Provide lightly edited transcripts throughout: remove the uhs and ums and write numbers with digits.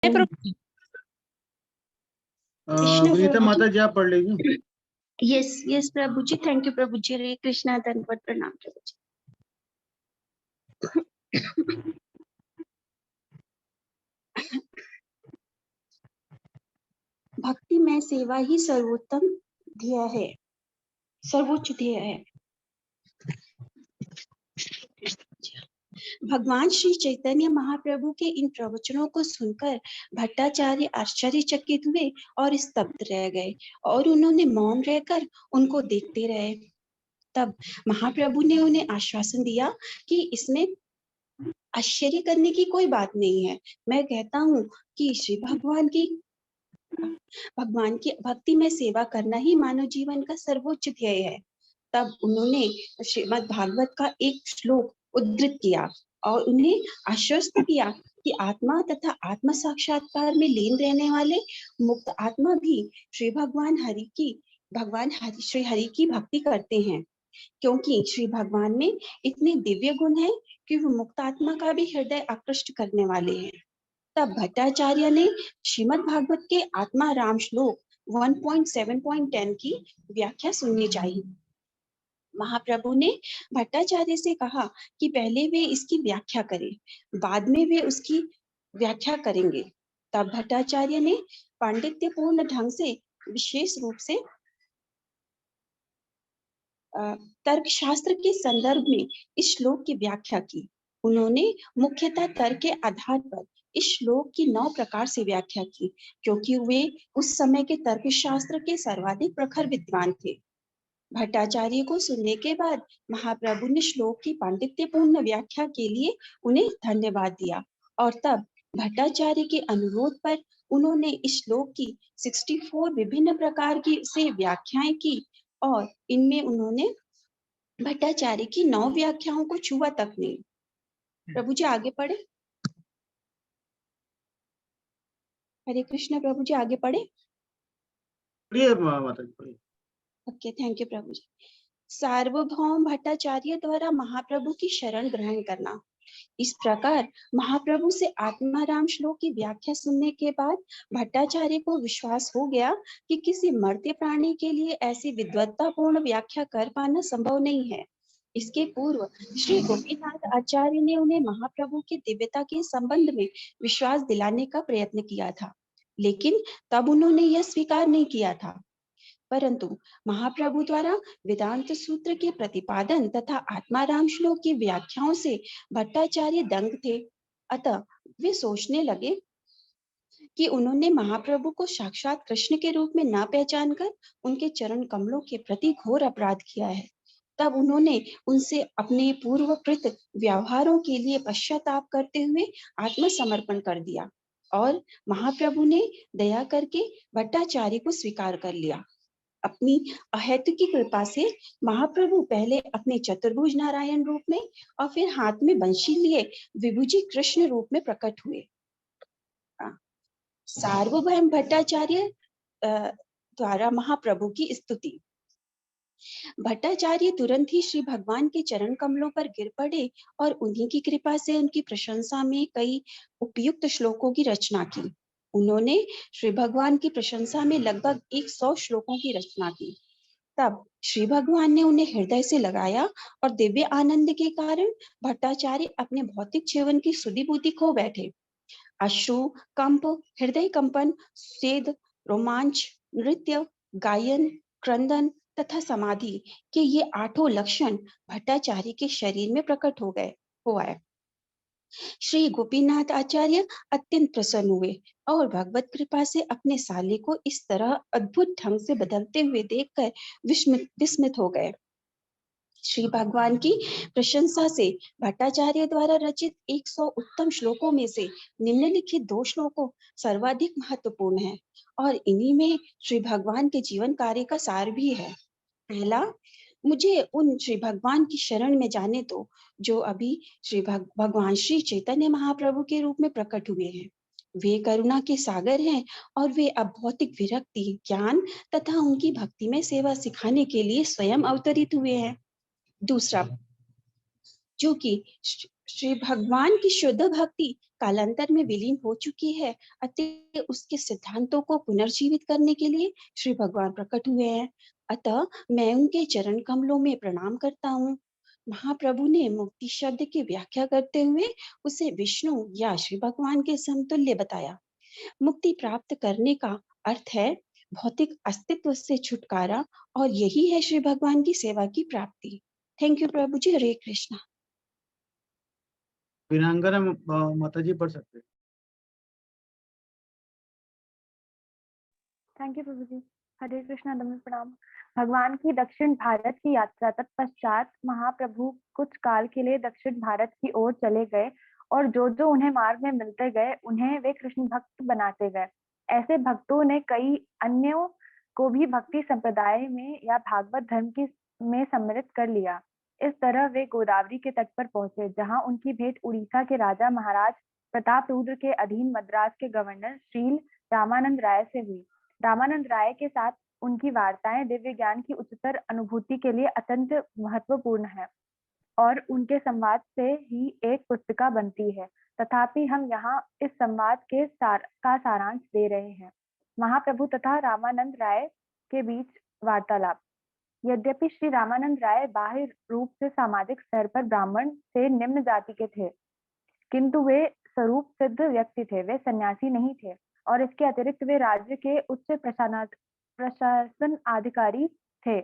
प्रभु विनीता माता जी आप पढ़ लीजिए। यस यस प्रभु जी, थैंक यू प्रभु जी। हरे कृष्णा, धन्यवाद, प्रणाम प्रभु जी। भक्ति में सेवा ही सर्वोत्तम ध्येय है, सर्वोच्च ध्येय है। भगवान श्री चैतन्य महाप्रभु के इन प्रवचनों को सुनकर भट्टाचार्य आश्चर्यचकित हुए और स्तब्ध रह गए और उन्होंने मौन रहकर उनको देखते रहे। तब महाप्रभु ने उन्हें आश्वासन दिया कि इसमें आश्चर्य करने की कोई बात नहीं है। मैं कहता हूँ कि श्री भगवान की भक्ति में सेवा करना ही मानव जीवन का सर्वोच्च ध्येय है। तब उन्होंने श्रीमद् भागवत का एक श्लोक उद्धृत किया और उन्हें आश्वस्त किया कि आत्मा तथा आत्म साक्षात्कार में लीन रहने वाले मुक्त आत्मा भी श्री श्री हरि की भक्ति करते हैं, क्योंकि श्री भगवान में इतने दिव्य गुण हैं कि वो मुक्त आत्मा का भी हृदय आकृष्ट करने वाले हैं। तब भट्टाचार्य ने श्रीमद् भागवत के आत्मा राम श्लोक 1.7.10 की व्याख्या सुननी चाहिए। महाप्रभु ने भट्टाचार्य से कहा कि पहले वे इसकी व्याख्या करें, बाद में वे उसकी व्याख्या करेंगे। तब भट्टाचार्य ने पांडित्यपूर्ण ढंग से, विशेष रूप से तर्कशास्त्र के संदर्भ में इस श्लोक की व्याख्या की। उन्होंने मुख्यतः तर्क के आधार पर इस श्लोक की 9 प्रकार से व्याख्या की, क्योंकि वे उस समय के तर्कशास्त्र के सर्वाधिक प्रखर विद्वान थे। भट्टाचार्य को सुनने के बाद महाप्रभु ने श्लोक की पांडित्यपूर्ण व्याख्या के लिए उन्हें धन्यवाद दिया और तब भट्टाचार्य के अनुरोध पर उन्होंने इस श्लोक की 64 विभिन्न प्रकार की से व्याख्याएं की और इनमें उन्होंने भट्टाचार्य की 9 व्याख्याओं को छुआ तक नहीं। प्रभु जी आगे पढ़े। हरे कृष्ण प्रभु जी आगे पढ़े। ओके, थैंक यू प्रभु जी। सार्वभौम भट्टाचार्य द्वारा महाप्रभु की शरण ग्रहण करना। इस प्रकार महाप्रभु से आत्माराम श्लोक की व्याख्या सुनने के बाद भट्टाचार्य को विश्वास हो गया कि किसी मर्त्य प्राणी के लिए ऐसी विद्वत्तापूर्ण व्याख्या कर पाना संभव नहीं है। इसके पूर्व श्री गोपीनाथ आचार्य ने उन्हें महाप्रभु की दिव्यता के संबंध में विश्वास दिलाने का प्रयत्न किया था, लेकिन तब उन्होंने यह स्वीकार नहीं किया था। परंतु महाप्रभु द्वारा वेदांत सूत्र के प्रतिपादन तथा आत्माराम श्लोक की व्याख्याओं से भट्टाचार्य दंग थे। अतः वे सोचने लगे कि उन्होंने महाप्रभु को साक्षात कृष्ण के रूप में न पहचानकर उनके चरण कमलों के प्रति घोर अपराध किया है। तब उन्होंने उनसे अपने पूर्वकृत व्यवहारों के लिए पश्चाताप करते हुए आत्मसमर्पण कर दिया और महाप्रभु ने दया करके भट्टाचार्य को स्वीकार कर लिया। अपनी अहेतुकी कृपा से महाप्रभु पहले अपने चतुर्भुज नारायण रूप में और फिर हाथ में बंशी लिए विभुजी कृष्ण रूप में प्रकट हुए। सार्वभौम भट्टाचार्य द्वारा महाप्रभु की स्तुति। भट्टाचार्य तुरंत ही श्री भगवान के चरण कमलों पर गिर पड़े और उन्हीं की कृपा से उनकी प्रशंसा में कई उपयुक्त श्लोकों की रचना की। उन्होंने श्री भगवान की प्रशंसा में लगभग 100 श्लोकों की रचना की। तब श्री भगवान ने उन्हें हृदय से लगाया और दिव्य आनंद के कारण भट्टाचार्य अपने भौतिक जीवन की सुधि बुद्धि खो बैठे। अश्रु, कंप, हृदय कंपन, स्वेद, रोमांच, नृत्य, गायन, क्रंदन तथा समाधि के ये 8 लक्षण भट्टाचार्य के शरीर में प्रकट हो गए। श्री गोपीनाथ आचार्य अत्यंत प्रसन्न हुए और भगवत कृपा से अपने साले को इस तरह अद्भुत ढंग से बदलते हुए देखकर विस्मित हो गए। श्री भगवान की प्रशंसा से भट्टाचार्य द्वारा रचित 100 उत्तम श्लोकों में से निम्नलिखित 2 श्लोकों सर्वाधिक महत्वपूर्ण है और इन्हीं में श्री भगवान के जीवन कार्य का सार भी है। पहला, मुझे उन श्री भगवान की शरण में जाने दो जो अभी श्री भगवान श्री चैतन्य महाप्रभु के रूप में प्रकट हुए हैं। वे करुणा के सागर हैं और वे अब भौतिक विरक्ति, ज्ञान तथा उनकी भक्ति में सेवा सिखाने के लिए स्वयं अवतरित हुए हैं। दूसरा, जो कि श्री भगवान की शुद्ध भक्ति कालांतर में विलीन हो चुकी है, अतः उसके सिद्धांतों को पुनर्जीवित करने के लिए श्री भगवान प्रकट हुए हैं। अतः मैं उनके चरण कमलों में प्रणाम करता हूँ। महाप्रभु ने मुक्ति शब्द की व्याख्या करते हुए उसे विष्णु या श्री भगवान के समतुल्य बताया। मुक्ति प्राप्त करने का अर्थ है भौतिक अस्तित्व से छुटकारा, और यही है श्री भगवान की सेवा की प्राप्ति। थैंक यू प्रभु जी। हरे कृष्णा। वीरांगना माता जी पढ़ सकते हैं। थैंक यू प्रभु जी। हरे कृष्णा, दंड प्रणाम। भगवान की दक्षिण भारत की यात्रा तत्पश्चात महाप्रभु कुछ काल के लिए दक्षिण भारत की ओर चले गए और जो जो उन्हें मार्ग में मिलते गए उन्हें वे कृष्ण भक्त बनाते गए। ऐसे भक्तों ने कई अन्यों को भी भक्ति संप्रदाय में या भागवत धर्म की में सम्मिलित कर लिया। इस तरह वे गोदावरी के तट पर पहुंचे, जहां उनकी भेंट उड़ीसा के राजा महाराज प्रताप रुद्र के अधीन मद्रास के गवर्नर श्रील रामानंद राय से हुई। रामानंद राय के साथ उनकी वार्ताएं दिव्य ज्ञान की उच्चतर अनुभूति के लिए अत्यंत महत्वपूर्ण है और उनके संवाद से ही एक पुस्तिका बनती है। तथापि हम यहाँ इस संवाद के सारांश दे रहे हैं। महाप्रभु तथा रामानंद राय के बीच वार्तालाप। यद्यपि श्री रामानंद राय बाह्य रूप से सामाजिक स्तर पर ब्राह्मण से निम्न जाति के थे, किंतु वे स्वरूप सिद्ध व्यक्ति थे। वे सन्यासी नहीं थे और इसके अतिरिक्त वे राज्य के उच्च प्रशासन अधिकारी थे।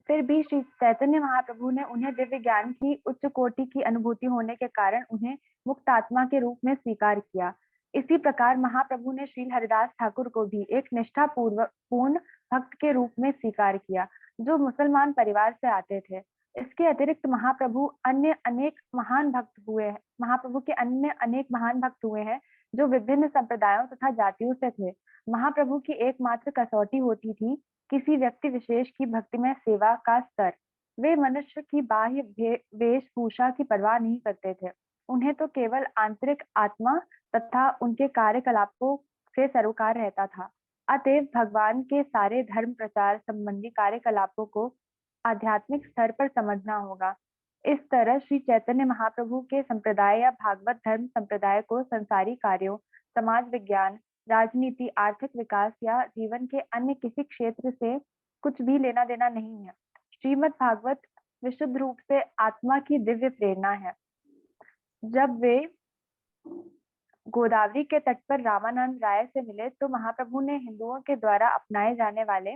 फिर भी श्री चैतन्य महाप्रभु ने उन्हें दिव्य ज्ञान की उच्च कोटि की अनुभूति होने के कारण उन्हें मुक्त आत्मा के रूप में स्वीकार किया। इसी प्रकार महाप्रभु ने श्री हरिदास ठाकुर को भी एक निष्ठा पूर्ण भक्त के रूप में स्वीकार किया, जो मुसलमान परिवार से आते थे। इसके अतिरिक्त महाप्रभु के अन्य अनेक महान भक्त हुए हैं जो विभिन्न संप्रदायों तथा जातियों से थे। महाप्रभु की एकमात्र कसौटी होती थी किसी व्यक्ति विशेष की भक्तिमय सेवा का स्तर। वे मनुष्य की बाह्य वेशभूषा की परवाह नहीं करते थे। उन्हें तो केवल आंतरिक आत्मा तथा उनके कार्यकलापों से सरोकार रहता था। अतएव भगवान के सारे धर्म प्रचार संबंधी कार्यकलापों को आध्यात्मिक स्तर पर समझना होगा। इस तरह श्री चैतन्य महाप्रभु के संप्रदाय या भागवत धर्म संप्रदाय को संसारी कार्यों, समाज विज्ञान, राजनीति, आर्थिक विकास या जीवन के अन्य किसी क्षेत्र से कुछ भी लेना देना नहीं है। श्रीमद् भागवत विशुद्ध रूप से आत्मा की दिव्य प्रेरणा है। जब वे गोदावरी के तट पर रामानंद राय से मिले तो महाप्रभु ने हिंदुओं के द्वारा अपनाए जाने वाले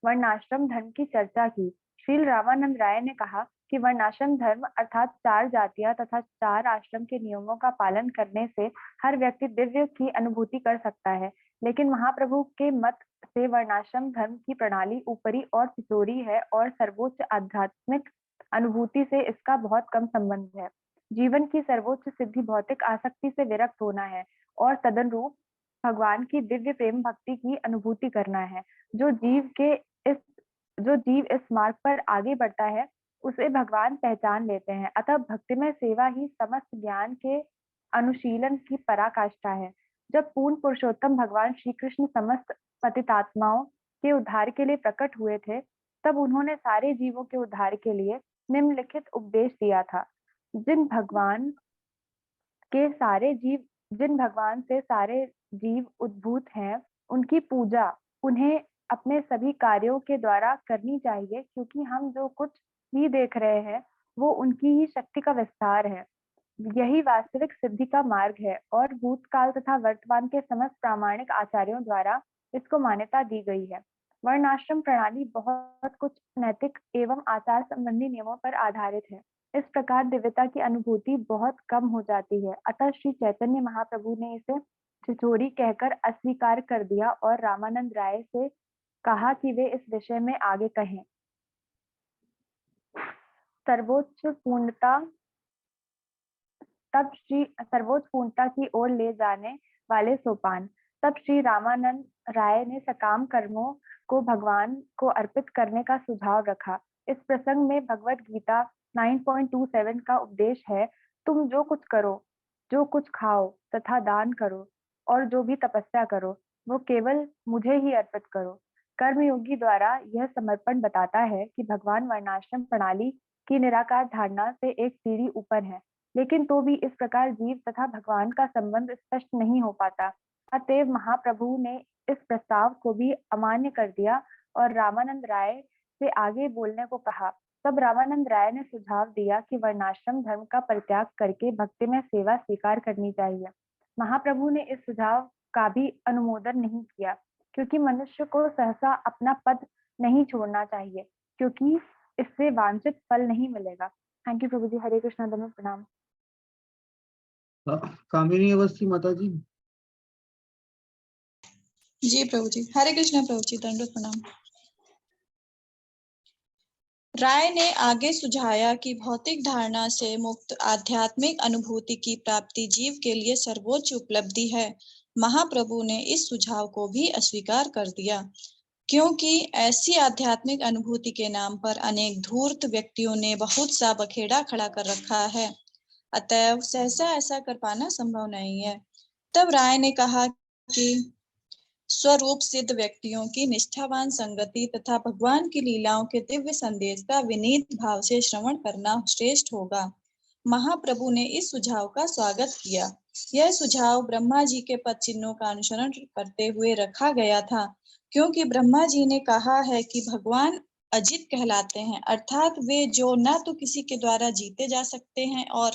वर्णाश्रम धर्म की चर्चा की। श्रील रामानंद राय ने कहा कि वर्णाश्रम धर्म अर्थात 4 जातियां तथा 4 आश्रम के नियमों का पालन करने से हर व्यक्ति दिव्य की अनुभूति कर सकता है, लेकिन महाप्रभु के मत से वर्णाश्रम धर्म की प्रणाली ऊपरी और तिजोरी है और सर्वोच्च आध्यात्मिक अनुभूति से इसका बहुत कम संबंध है। जीवन की सर्वोच्च सिद्धि भौतिक आसक्ति से विरक्त होना है और तदनुरूप भगवान की दिव्य प्रेम भक्ति की अनुभूति करना है। जो जीव इस मार्ग पर आगे बढ़ता है उसे भगवान पहचान लेते हैं। अतः भक्तिमय सेवा ही समस्त ज्ञान के अनुशीलन की पराकाष्ठा है। जब पूर्ण पुरुषोत्तम भगवान श्री कृष्ण समस्त पतितात्माओं के उद्धार के लिए प्रकट हुए थे, तब उन्होंने सारे जीवों के उद्धार के लिए निम्नलिखित उपदेश दिया था। जिन भगवान से सारे जीव उद्भूत हैं, उनकी पूजा उन्हें अपने सभी कार्यों के द्वारा करनी चाहिए, क्योंकि हम जो कुछ भी देख रहे हैं वो उनकी ही शक्ति का विस्तार है। यही वास्तविक सिद्धि का मार्ग है और भूतकाल तथा वर्तमान के समस्त प्रामाणिक आचार्यों द्वारा इसको मान्यता दी गई है। वर्णाश्रम प्रणाली बहुत कुछ नैतिक एवं आचार संबंधी नियमों पर आधारित है। इस प्रकार दिव्यता की अनुभूति बहुत कम हो जाती है। अतः श्री चैतन्य महाप्रभु ने इसे छिछोरी कहकर अस्वीकार कर दिया और रामानंद राय से कहा कि वे इस विषय में आगे कहें। सर्वोच्च पूर्णता की ओर ले जाने वाले सोपान। तब श्री रामानंद राय ने सकाम कर्मों को भगवान को अर्पित करने का सुझाव रखा। इस प्रसंग में भगवत गीता 9.27 का उपदेश है, तुम जो कुछ करो, जो कुछ खाओ तथा दान करो और जो भी तपस्या करो, वो केवल मुझे ही अर्पित करो। कर्मयोगी द्वारा यह समर्पण बताता है कि भगवान वर्णाश्रम प्रणाली की निराकार धारणा से एक सीढ़ी ऊपर है। लेकिन तो भी इस प्रकार जीव तथा भगवान का संबंध स्पष्ट नहीं हो पाता। अतएव महाप्रभु ने इस प्रस्ताव को भी अमान्य कर दिया और रामानंद राय से आगे बोलने को कहा। तब रामानंद राय ने सुझाव दिया कि वर्णाश्रम धर्म का परित्याग करके भक्ति में सेवा स्वीकार करनी चाहिए। महाप्रभु ने इस सुझाव का भी अनुमोदन नहीं किया, क्योंकि मनुष्य को सहसा अपना पद नहीं छोड़ना चाहिए, क्योंकि इससे वांछित फल नहीं मिलेगा। थैंक यू प्रभु जी। हरे कृष्णा, दंडवत प्रणाम। कामिनी अवस्थी माता जी। जी प्रभु जी। हरे कृष्णा प्रभु जी, दंडवत प्रणाम। राय ने आगे सुझाया कि भौतिक धारणा से मुक्त आध्यात्मिक अनुभूति की प्राप्ति जीव के लिए सर्वोच्च उपलब्धि है। महाप्रभु ने इस सुझाव को भी अस्वीकार कर दिया, क्योंकि ऐसी आध्यात्मिक अनुभूति के नाम पर अनेक धूर्त व्यक्तियों ने बहुत सा बखेड़ा खड़ा कर रखा है। अतएव सहसा ऐसा कर पाना संभव नहीं है। तब राय ने कहा कि स्वरूप सिद्ध व्यक्तियों की निष्ठावान संगति तथा भगवान की लीलाओं के दिव्य संदेश का विनीत भाव से श्रवण करना श्रेष्ठ होगा। महाप्रभु ने इस सुझाव का स्वागत किया। यह सुझाव ब्रह्मा जी के पद चिन्हों का अनुसरण करते हुए रखा गया था, क्योंकि ब्रह्मा जी ने कहा है कि भगवान अजित कहलाते हैं, अर्थात वे जो न तो किसी के द्वारा जीते जा सकते हैं और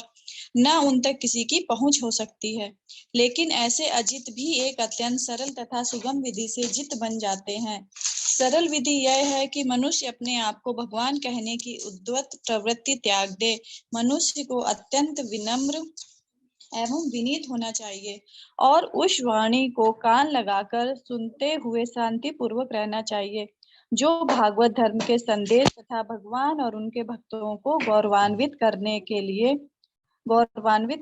न उन तक किसी की पहुंच हो सकती है। लेकिन ऐसे अजित भी एक अत्यंत सरल तथा सुगम विधि से जित बन जाते हैं। सरल विधि यह है कि मनुष्य अपने आप को भगवान कहने की उद्वत प्रवृत्ति त्याग दे। मनुष्य को अत्यंत विनम्र एवं विनीत होना चाहिए और उस वाणी को कान लगाकर सुनते हुए शांति पूर्वक रहना चाहिए, जो भागवत धर्म के संदेश तथा भगवान और उनके भक्तों को गौरवान्वित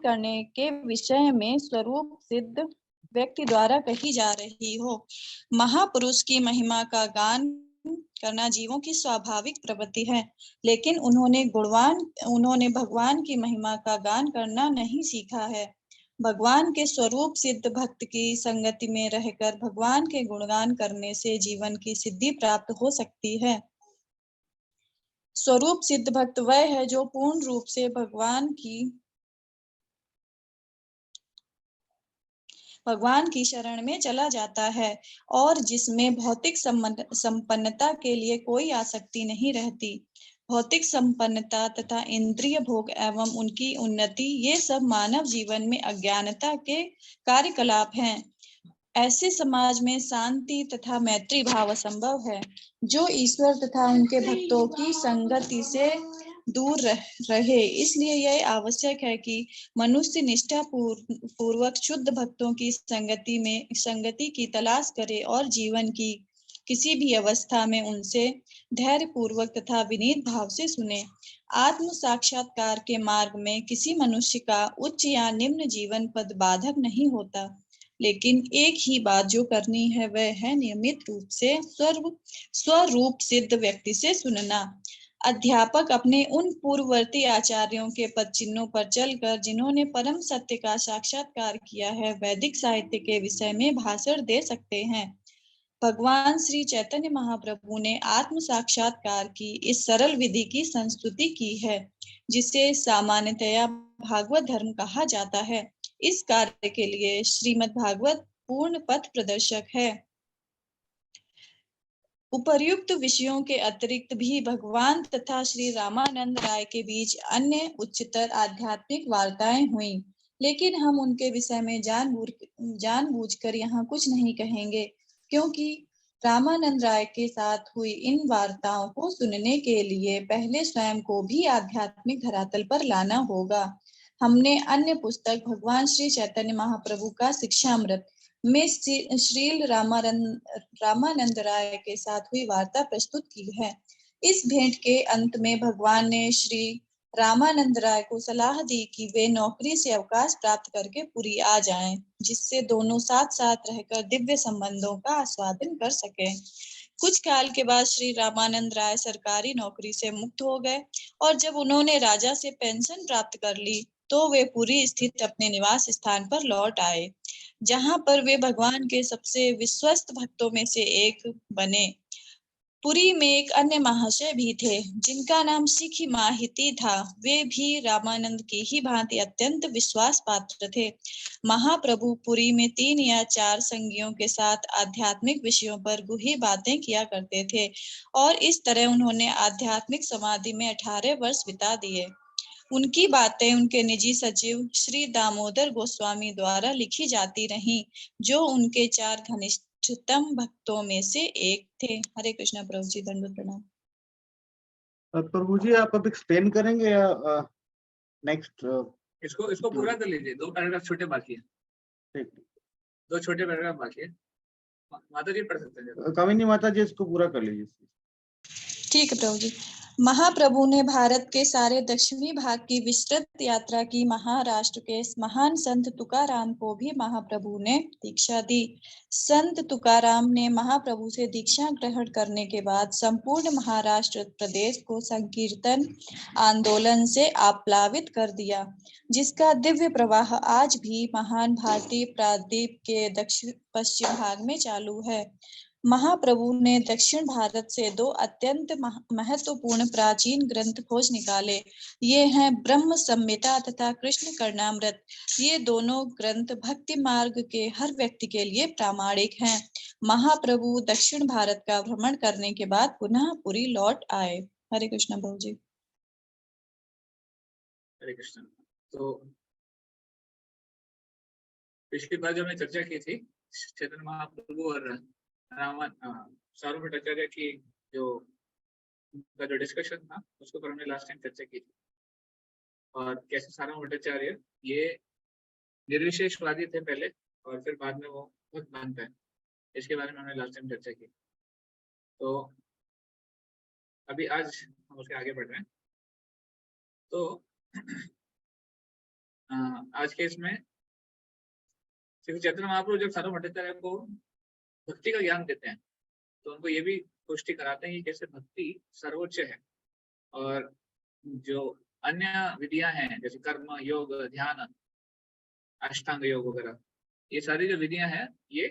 करने के विषय में स्वरूप सिद्ध व्यक्ति द्वारा कही जा रही हो। महापुरुष की महिमा का गान करना जीवों की स्वाभाविक प्रवृत्ति है, लेकिन उन्होंने भगवान की महिमा का गान करना नहीं सीखा है। भगवान के स्वरूप सिद्ध भक्त की संगति में रहकर भगवान के गुणगान करने से जीवन की सिद्धि प्राप्त हो सकती है। स्वरूप सिद्ध भक्त वह है जो पूर्ण रूप से भगवान की शरण में चला जाता है और जिसमें भौतिक संपन्नता के लिए कोई आसक्ति नहीं रहती। भौतिक संपन्नता तथा इंद्रिय भोग एवं उनकी उन्नति, ये सब मानव जीवन में अज्ञानता के कार्यकलाप हैं। ऐसे समाज में शांति तथा मैत्री भाव असंभव है। जो ईश्वर तथा उनके भक्तों की संगति से दूर रहे, इसलिए यह आवश्यक है कि मनुष्य निष्ठा पूर्वक शुद्ध भक्तों की संगति की तलाश करे और जीवन की किसी भी अवस्था में उनसे धैर्य पूर्वक तथा विनीत भाव से सुने। आत्म साक्षात्कार के मार्ग में किसी मनुष्य का उच्च या निम्न जीवन पद बाधक नहीं होता, लेकिन एक ही बात जो करनी है वह है नियमित रूप से स्वरूप सिद्ध व्यक्ति से सुनना। अध्यापक अपने उन पूर्ववर्ती आचार्यों के पद चिन्हों पर चलकर जिन्होंने परम सत्य का साक्षात्कार किया है, वैदिक साहित्य के विषय में भाषण दे सकते हैं। भगवान श्री चैतन्य महाप्रभु ने आत्म साक्षात्कार की इस सरल विधि की संस्तुति की है, जिसे सामान्यतया भागवत धर्म कहा जाता है। इस कार्य के लिए श्रीमद् भागवत पूर्ण पथ प्रदर्शक है। उपर्युक्त विषयों के अतिरिक्त भी भगवान तथा श्री रामानंद राय के बीच अन्य उच्चतर आध्यात्मिक वार्ताएं हुई, लेकिन हम उनके विषय में जानबूझकर यहाँ कुछ नहीं कहेंगे, क्योंकि रामानंद राय के साथ हुई इन वार्ताओं को सुनने के लिए पहले स्वयं को भी आध्यात्मिक धरातल पर लाना होगा। हमने अन्य पुस्तक भगवान श्री चैतन्य महाप्रभु का शिक्षामृत में श्रील रामानंद राय के साथ हुई वार्ता प्रस्तुत की है। इस भेंट के अंत में भगवान ने श्री रामानंद राय को सलाह दी कि वे नौकरी से अवकाश प्राप्त करके पुरी आ जाएं, जिससे दोनों साथ साथ रहकर दिव्य संबंधों का आस्वादन कर सके। कुछ काल के बाद श्री रामानंद राय सरकारी नौकरी से मुक्त हो गए और जब उन्होंने राजा से पेंशन प्राप्त कर ली तो वे पुरी स्थित अपने निवास स्थान पर लौट आए, जहां पर वे भगवान के सबसे विश्वस्त भक्तों में से एक बने। पुरी में एक अन्य महाशय भी थे जिनका नाम सिखी माहिती था। वे भी रामानंद की ही भांति अत्यंत विश्वास पात्र थे। महाप्रभु पुरी में 3 या 4 संगियों के साथ आध्यात्मिक विषयों पर गूढ़ी बातें किया करते थे और इस तरह उन्होंने आध्यात्मिक समाधि में 18 वर्ष बिता दिए। उनकी बातें उनके निजी सचिव श्री दामोदर गोस्वामी द्वारा लिखी जाती रहीं, जो उनके 4 घनिष्ठतम भक्तों में से एक थे। हरे कृष्णा प्रभु जी, दंडवत प्रणाम। प्रभु जी आप अब एक्सप्लेन करेंगे या नेक्स्ट? इसको पूरा कर लीजिए, 2 पैराग्राफ छोटे बाकी है, ठीक, 2 छोटे पैराग्राफ बाकी है। माता जी पढ़ सकते हैं। कविनी माता जी इसको पूरा कर लीजिए। ठीक है प्रभु जी। महाप्रभु ने भारत के सारे दक्षिणी भाग की विस्तृत यात्रा की। महाराष्ट्र के महान संत तुकाराम को भी महाप्रभु ने दीक्षा दी। संत तुकाराम ने महाप्रभु से दीक्षा ग्रहण करने के बाद संपूर्ण महाराष्ट्र प्रदेश को संकीर्तन आंदोलन से आप्लावित कर दिया, जिसका दिव्य प्रवाह आज भी महान भारतीय प्रायद्वीप के दक्षिण पश्चिम भाग में चालू है। महाप्रभु ने दक्षिण भारत से 2 अत्यंत महत्वपूर्ण प्राचीन ग्रंथ खोज निकाले। ये हैं ब्रह्म संहिता तथा कृष्ण कर्णामृत। ये दोनों ग्रंथ भक्ति मार्ग के हर व्यक्ति के लिए प्रामाणिक हैं। महाप्रभु दक्षिण भारत का भ्रमण करने के बाद पुनः पुरी लौट आए। हरे कृष्ण प्रभु जी। हरे कृष्ण। तो पिछली बार जो हमने चर्चा की थी चैतन्य महाप्रभु और सारू भट्टाचार्य की जो डिस्कशन था उसको पर हमने लास्ट टाइम चर्चा की थी, और कैसे सारू भट्टाचार्य ये निर्विशेषवादी थे पहले और फिर बाद में वो भक्त मानते हैं, इसके बारे में हमने लास्ट टाइम चर्चा की। तो अभी आज हम उसके आगे बढ़ रहे हैं। तो आज के इसमें श्री चैतन्य महाप्रभु जब सारू भट्टाचार्य को भक्ति का ज्ञान देते हैं तो उनको ये भी पुष्टि कराते हैं कि कैसे भक्ति सर्वोच्च है और जो अन्य विधियां हैं जैसे कर्म योग ध्यान अष्टांग योग वगैरह, ये सारी जो विधियां हैं ये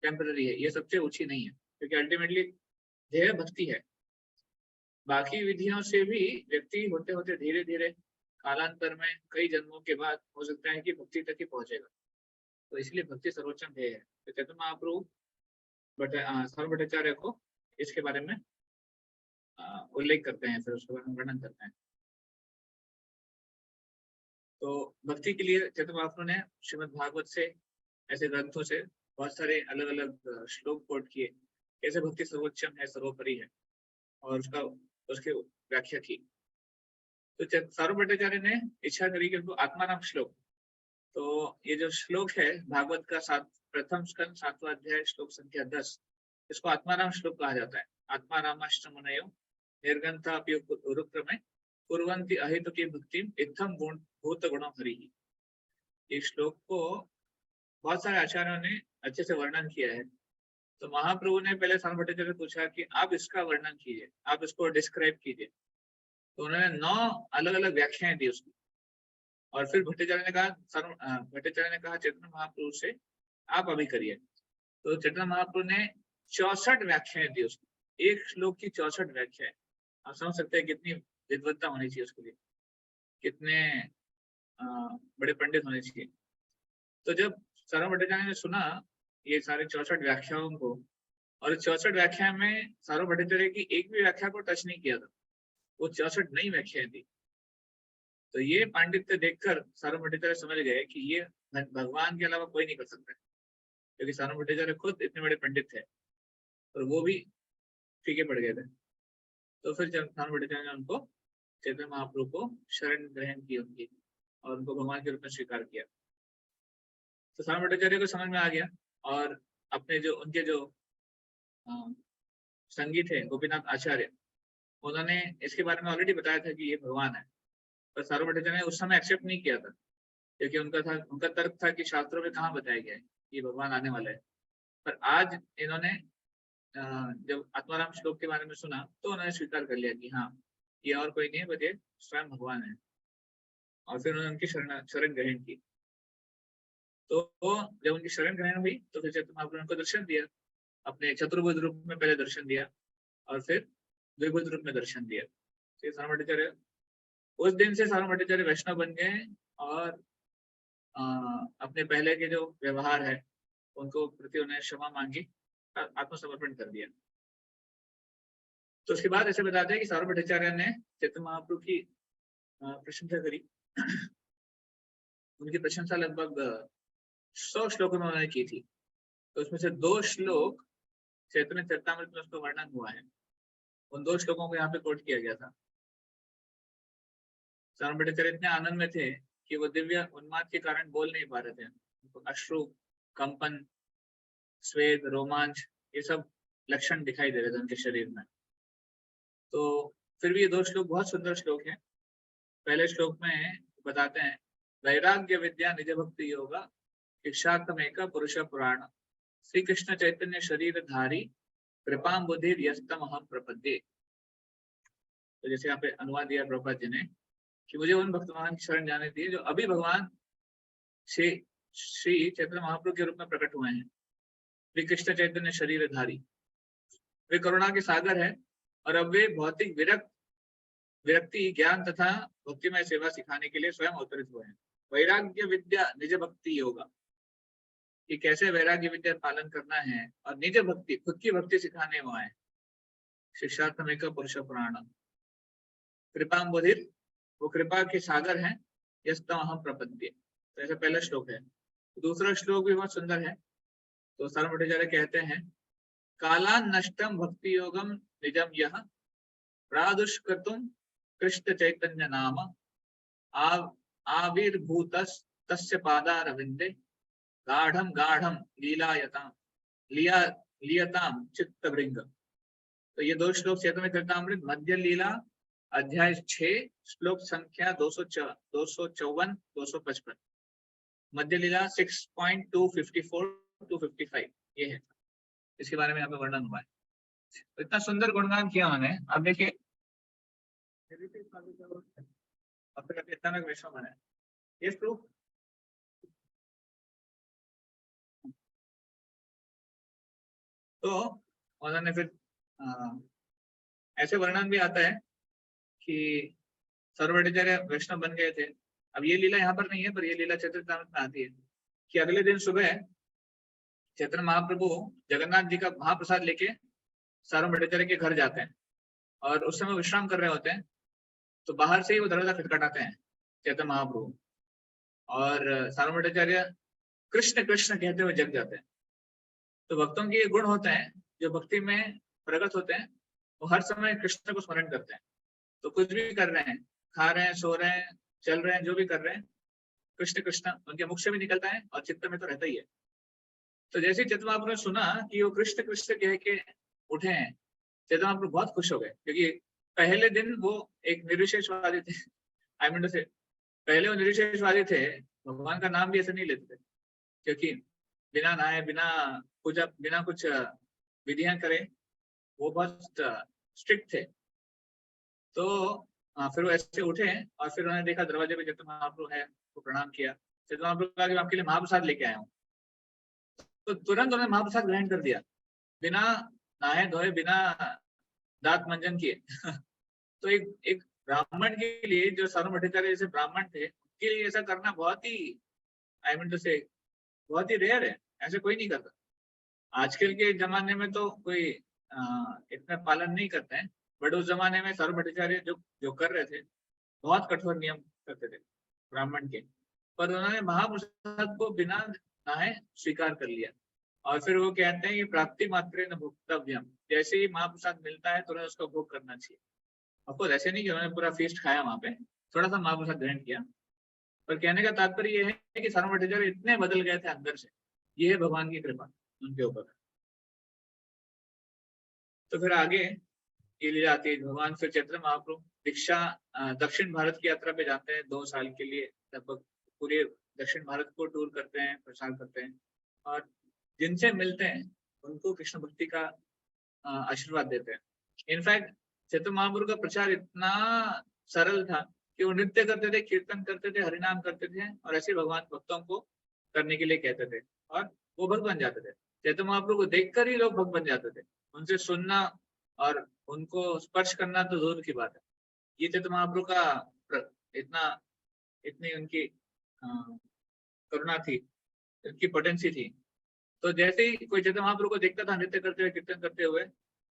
टेम्पररी है, ये सबसे ऊंची नहीं है, क्योंकि अल्टीमेटली ध्येय भक्ति है। बाकी विधियों से भी व्यक्ति होते होते धीरे धीरे कालांतर में कई जन्मों के बाद हो सकता है कि भक्ति तक ही पहुंचेगा। तो इसलिए भक्ति सर्वोच्चम ध्येय है। तो चैतन्य महाप्रभु सारू भट्टाचार्य को इसके बारे में उल्लेख करते हैं, फिर उसके बारे में वर्णन करते हैं। तो भक्ति के लिए चैतन्य महाप्रभु ने श्रीमद् भागवत से ऐसे ग्रंथों से बहुत सारे अलग अलग श्लोक कोट किए, कैसे भक्ति सर्वोच्चम है, सर्वोपरि है, और उसकी व्याख्या की। तो सारू भट्टाचार्य ने इच्छा करी कि उनको आत्माराम श्लोक, तो ये जो श्लोक है भागवत का प्रथम स्कंद 7वां अध्याय श्लोक संख्या 10, इसको आत्माराम श्लोक कहा जाता है। आत्मारामाष्टमुनयो निर्गंथा उरुक्रमे कुर्वन्ति अहेतुकी भक्ति इत्थम भूत गुणो हरि। इस श्लोक को बहुत सारे आचार्यों ने अच्छे से वर्णन किया है। तो महाप्रभु ने पहले सारू भट्टाचार्य से पूछा कि आप इसका वर्णन कीजिए, आप इसको डिस्क्राइब कीजिए। तो उन्होंने 9 अलग अलग व्याख्याएं दी उसकी, और फिर भट्टाचार्य ने कहा चैतन्य महाप्रभु से आप अभी करिए। तो चैतन्य महाप्रभु ने 64 व्याख्याएं दी उसको, एक श्लोक की 64 व्याख्याएं। आप समझ सकते हैं कितनी विद्वत्ता होनी चाहिए उसके लिए, कितने बड़े पंडित होने चाहिए। तो जब सारू भट्टाचार्य ने सुना ये सारे 64 व्याख्याओं को, और 64 व्याख्या में सारू भट्टाचार्य की एक भी व्याख्या को टच नहीं किया था, वो 64 नई व्याख्याएं दी। तो ये पांडित्य देखकर सारू भट्टाचार्य समझ गए कि ये भगवान के अलावा कोई नहीं कर सकता है, क्योंकि सारू भट्टाचार्य खुद इतने बड़े पंडित थे और वो भी फीके पड़ गए थे। तो फिर सारू भट्टाचार्य ने उनको चैतन्य महाप्रभु को शरण ग्रहण की उनकी, और उनको भगवान के रूप में स्वीकार किया। तो सारू भट्टाचार्य को समझ में आ गया, और अपने उनके जो संगी थे गोपीनाथ आचार्य, उन्होंने इसके बारे में ऑलरेडी बताया था कि ये भगवान है, पर सारू भट्टाचार्य ने उस समय एक्सेप्ट नहीं किया था, क्योंकि उनका तर्क था कि शास्त्रों में कहाँ बताया गया है ये भगवान आने वाला है। पर आज इन्होंने जब आत्माराम श्लोक के बारे में सुना तो उन्होंने स्वीकार कर लिया कि हाँ ये और कोई नहीं है, बल्कि स्वयं भगवान है, और फिर उन्होंने उनकी शरण ग्रहण की। तो जब उनकी शरण ग्रहण हुई तो फिर चैतन्य महाप्रभु ने उनको दर्शन दिया, अपने चतुर्भुज रूप में पहले दर्शन दिया, और फिर द्विभुज रूप में दर्शन दिया। तो सार्वभौम भट्टाचार्य उस दिन से सार्वभौम भट्टाचार्य वैष्णव बन गए और अपने पहले के जो व्यवहार है उनको प्रति उन्हें क्षमा मांगी, आत्मसमर्पण कर दिया। तो उसके बाद ऐसे बताते हैं कि सार्वभौम भट्टाचार्य ने चैतन्य महाप्रभु की प्रशंसा करी। उनकी प्रशंसा लगभग 100 श्लोकों में उन्होंने की थी। तो उसमें से 2 श्लोक चैतन्य चरितामृत में उसका वर्णन हुआ है। उन 2 श्लोकों को यहाँ पे कोट किया गया था। सार्वभौम भट्टाचार्य इतने आनंद में थे कि वो दिव्य उन्माद के कारण बोल नहीं पा रहे थे। अश्रु, कंपन, स्वेद, रोमांच, ये सब लक्षण दिखाई दे रहे थे उनके शरीर में। तो फिर भी ये 2 श्लोक बहुत सुंदर श्लोक हैं। पहले श्लोक में बताते हैं, वैराग्य विद्या निज भक्ति योगा शिक्षात्मेक पुरुष पुराण श्री कृष्ण चैतन्य शरीर धारी कृपाम बुद्धि यस्तम अहम प्रपद्ये। तो जैसे यहाँ पे अनुवाद दिया प्रभुपाद जी ने कि मुझे उन भक्तवान की शरण जाने दिए जो अभी भगवान श्री चैतन्य महाप्रभु के रूप में प्रकट हुए हैं। श्री कृष्ण चैतन्य शरीर धारी, वे करुणा के सागर है और अब वे भौतिक विरक्ति, ज्ञान तथा भक्तिमय सेवा सिखाने के लिए स्वयं अवतरित हुए हैं। वैराग्य विद्या निज भक्ति योगा, कि कैसे वैराग्य विद्या पालन करना है और निज भक्ति, खुद की भक्ति सिखाने वो आए। शिक्षात्मेक पुरुष पुराण कृपा बुधिर, वो कृपा के सागर हैं। यस्तम अहम प्रपद्ये, तो ऐसा पहला श्लोक है। दूसरा श्लोक भी बहुत सुंदर है। तो सार्वभौम भट्टाचार्य कहते हैं, कालान नष्टम भक्ति योगम निजम यह प्रादुष्कृतुम कृष्ण चैतन्य नाम आविर्भूत तस्य पादारविंदे गाढ़म गाढ़म लियताम चित्तभृंग। तो ये 2 श्लोक चैतन्य चरितामृत मध्य लीला अध्याय 6 श्लोक संख्या 254-255, मध्य लीला 6.254-255 ये है। इसके बारे में यहाँ पे वर्णन हुआ है। तो इतना सुंदर गुणगान किया उन्होंने। अब देखिए अब तक अचानक वैष्णव बना है, ये प्रूफ। तो उन्होंने फिर ऐसे वर्णन भी आता है कि सार्वभौम भट्टाचार्य वैष्णव बन गए थे। अब ये लीला यहाँ पर नहीं है, पर ये लीला चैतन्य में आती है कि अगले दिन सुबह चैतन्य महाप्रभु जगन्नाथ जी का महाप्रसाद लेके सार्वभौम भट्टाचार्य के घर जाते हैं और उस समय विश्राम कर रहे होते हैं। तो बाहर से ही वो दरवाजा खटखटाते हैं चैतन्य महाप्रभु, और सार्वभौम भट्टाचार्य कृष्ण कृष्ण कहते हुए जग जाते हैं। तो भक्तों के ये गुण होते हैं जो भक्ति में प्रकट होते हैं, वो हर समय कृष्ण को स्मरण करते हैं। तो कुछ भी कर रहे हैं, खा रहे हैं, सो रहे हैं, चल रहे हैं, जो भी कर रहे हैं, कृष्ण कृष्ण उनके मुख से भी निकलता है और चित्त में तो रहता ही है। तो जैसे ही चैतन्य महाप्रभु ने सुना कि वो कृष्ण कृष्ण कह के उठे हैं, चैतन्य महाप्रभु बहुत खुश हो गए, क्योंकि पहले दिन वो एक निर्विशेषवादी थे। आई मीन से पहले वो निर्विशेषवादी थे, भगवान का नाम भी ऐसे नहीं लेते थे, क्योंकि बिना नहाए, बिना पूजा, बिना कुछ विधियां करे वो बहुत स्ट्रिक्ट थे। तो फिर वो ऐसे उठे और फिर उन्होंने देखा दरवाजे पे चैतन्य महाप्रभु है, वो प्रणाम किया। चैतन्य महाप्रभु कहा कि मैं आपके लिए महाप्रसाद लेके आया हूँ। तो तुरंत उन्होंने महाप्रसाद ग्रहण कर दिया, बिना नहाए धोए, बिना दांत मंजन किए। तो एक ब्राह्मण के लिए, जो सार्वभौम भट्टाचार्य जैसे ब्राह्मण थे, उनके लिए ऐसा करना बहुत ही, आई मीन टू से, बहुत ही रेयर है। ऐसे कोई नहीं करता। आजकल के जमाने में तो कोई इतना पालन नहीं करते हैं, बट उस जमाने में सार्वभौम भट्टाचार्य जो कर रहे थे, बहुत कठोर नियम करते थे ब्राह्मण के। पर उन्होंने महाप्रसाद को बिना नहाए स्वीकार कर लिया, और फिर वो कहते हैं कि प्राप्ति मात्रे न भोक्तव्यम, जैसे ही महाप्रसाद मिलता है तुरंत उसका भोग करना चाहिए। ऑफकोर्स ऐसे नहीं कि उन्होंने पूरा फीस्ट खाया, वहां पे थोड़ा सा महाप्रसाद ग्रहण किया। पर कहने का तात्पर्य ये है कि सार्वभौम भट्टाचार्य इतने बदल गए थे अंदर से। ये है भगवान की कृपा उनके ऊपर। तो फिर आगे ये लीला आती है। भगवान फिर चैतन्य महाप्रभु दीक्षा दक्षिण भारत की यात्रा पे जाते हैं 2 साल के लिए, लगभग पूरे दक्षिण भारत को टूर करते हैं, प्रचार करते हैं, और जिनसे मिलते हैं उनको कृष्ण भक्ति का आशीर्वाद देते हैं। इनफैक्ट चैतन्य महाप्रभु का प्रचार इतना सरल था कि वो नृत्य करते थे, कीर्तन करते थे, हरिनाम करते थे, और ऐसे भगवान भक्तों को करने के लिए कहते थे, और वो भक्त बन जाते थे। चैतन्य महाप्रभु को देखकर ही लोग भक्त बन जाते थे। उनसे सुनना और उनको स्पर्श करना तो दूर की बात है। ये चैतन्य महाप्रभु का इतनी उनकी करुणा थी, इनकी पोटेंसी थी। तो जैसे ही कोई चैतन्य महाप्रभु को देखता था नृत्य करते हुए, कीर्तन करते हुए,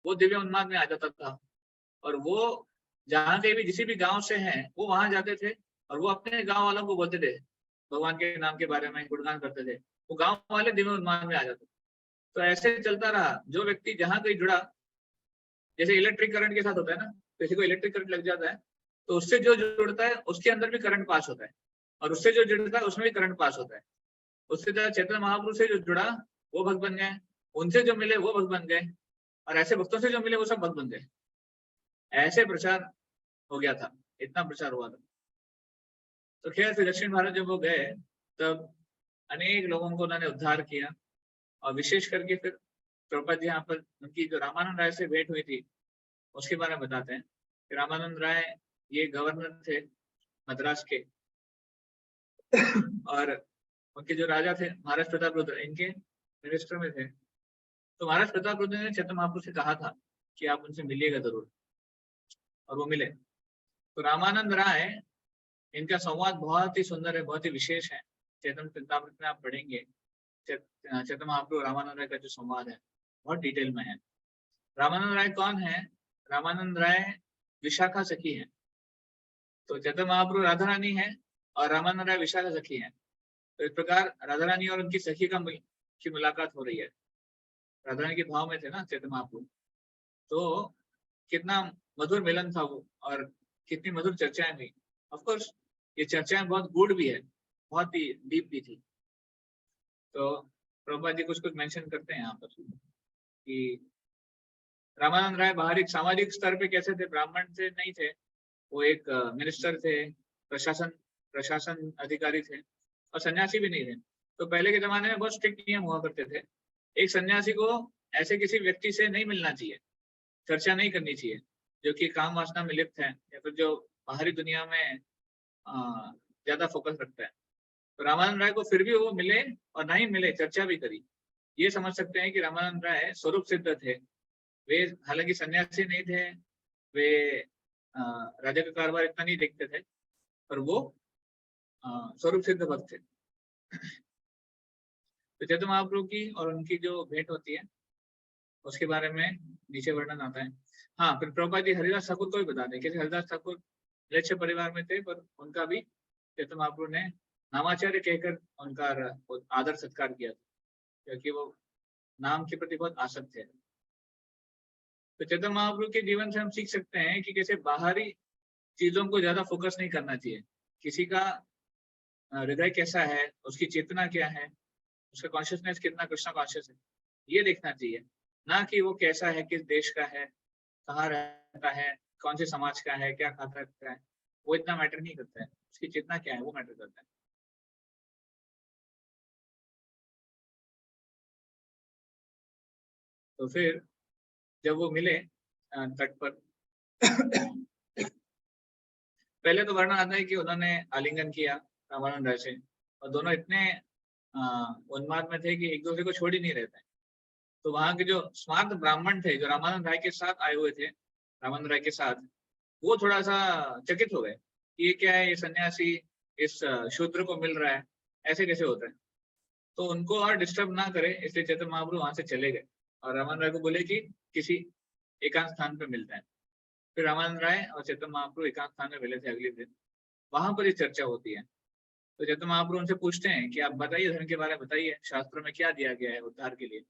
वो दिव्य उन्माद में आ जाता था। और वो जहाँ के भी जिस भी गांव से हैं वो वहां जाते थे और वो अपने गांव वालों को बोलते थे, भगवान के नाम के बारे में गुणगान करते थे। वो गांव वाले दिव्य उन्माद में आ जाते। तो ऐसे चलता रहा। जो व्यक्ति जहाँ कहीं जुड़ा, जैसे इलेक्ट्रिक करंट के साथ होता है ना, किसी को इलेक्ट्रिक करंट लग जाता है तो उससे जो जुड़ता है उसके अंदर भी करंट पास होता है, और उससे जो जुड़ता है उसमें भी करंट पास होता है। उससे जो चैतन्य महाप्रभु से जो जुड़ा वो भक्त बन गए, उनसे जो मिले वो भक्त बन गए, और ऐसे भक्तों से जो मिले वो सब भक्त बन गए। ऐसे प्रचार हो गया था, इतना प्रचार हुआ था। तो खैर फिर दक्षिण भारत जब वो गए तब अनेक लोगों को उन्होंने उद्धार किया। और विशेष करके फिर प्रभुपाद जी यहाँ पर उनकी जो रामानंद राय से भेंट हुई थी उसके बारे में बताते हैं कि रामानंद राय ये गवर्नर थे मद्रास के, और उनके जो राजा थे महाराज प्रताप रुद्र इनके मिनिस्टर में थे। तो महाराज प्रताप रुद्र ने चैतन्य महाप्रभु से कहा था कि आप उनसे मिलिएगा जरूर, और वो मिले। तो रामानंद राय, इनका संवाद बहुत ही सुंदर है, बहुत ही विशेष है। चैतन्य चरितामृत में आप पढ़ेंगे चैतन्य महाप्रभु रामानंद राय का जो संवाद है बहुत डिटेल में है। रामानंद राय कौन है? रामानंद राय विशाखा सखी है। तो चैतन्य महाप्रभु राधा रानी है और रामानंद राय विशाखा सखी है। तो इस प्रकार राधा रानी और उनकी सखी की मुलाकात हो रही है। राधा रानी के भाव में थे ना चैतन्य महाप्रभु, तो कितना मधुर मिलन था वो, और कितनी मधुर चर्चाएं हुई। ऑफ कोर्स ये चर्चाएं बहुत गूढ़ भी है, बहुत ही डीप भी थी। तो प्रभुपाद जी कुछ मेंशन करते हैं यहाँ पर कि रामानंद राय बाहरी सामाजिक स्तर पे कैसे थे, ब्राह्मण से नहीं थे, वो एक मिनिस्टर थे, प्रशासन अधिकारी थे, और सन्यासी भी नहीं थे। तो पहले के जमाने में बहुत स्ट्रिक्ट नियम हुआ करते थे। एक सन्यासी को ऐसे किसी व्यक्ति से नहीं मिलना चाहिए, चर्चा नहीं करनी चाहिए जो कि काम वासना में लिप्त है या फिर जो बाहरी दुनिया में ज्यादा फोकस रखता है। तो रामानंद राय को फिर भी वो मिले और नहीं मिले, चर्चा भी करी। ये समझ सकते हैं कि रामानंद राय स्वरूप सिद्ध थे। वे हालांकि सन्यासी नहीं थे, वे राजा का कारोबार इतना नहीं देखते थे, पर वो स्वरूप सिद्ध भक्त थे। तो चैतन्य महाप्रभु की और उनकी जो भेंट होती है उसके बारे में नीचे वर्णन आता है। हाँ, फिर प्रभुपाद जी हरिदास ठाकुर को भी बता दें, क्योंकि हरिदास ठाकुर लेच्छे परिवार में थे, पर उनका भी चैतन्य महाप्रभु ने नामाचार्य कहकर उनका आदर सत्कार किया था, क्योंकि वो नाम के प्रति बहुत आसक्त थे। तो चैतन्य महाप्रभु के जीवन से हम सीख सकते हैं कि कैसे बाहरी चीजों को ज्यादा फोकस नहीं करना चाहिए। किसी का हृदय कैसा है, उसकी चेतना क्या है, उसका कॉन्शियसनेस कितना कृष्णा कॉन्शियस है, ये देखना चाहिए, ना कि वो कैसा है, किस देश का है, कहाँ रहता है, कौन से समाज का है, क्या खाता रहता है, वो इतना मैटर नहीं करता है। उसकी चेतना क्या है वो मैटर करता है। तो फिर जब वो मिले तट पर पहले तो वर्णन आता है कि उन्होंने आलिंगन किया रामानंद राय से, और दोनों इतने उन्माद में थे कि एक दूसरे को छोड़ ही नहीं रहते। तो वहां के जो स्मार्त ब्राह्मण थे जो रामानंद राय के साथ आए हुए थे, रामानंद राय के साथ, वो थोड़ा सा चकित हो गए कि ये क्या है, ये सन्यासी इस शूद्र को मिल रहा है, ऐसे कैसे होता है। तो उनको और डिस्टर्ब ना करे इसलिए चैतन्य महाप्रभु वहां से चले गए और रामानंद राय को बोले कि किसी एकांत स्थान पर मिलता है। फिर रामानंद राय और चैतन्य महाप्रभु एकांत स्थान में मिले थे अगले दिन। वहां पर ये चर्चा होती है। तो चैतन्य महाप्रभु उनसे पूछते हैं कि आप बताइए, धर्म के बारे में बताइए, शास्त्रों में क्या दिया गया है उद्धार के लिए,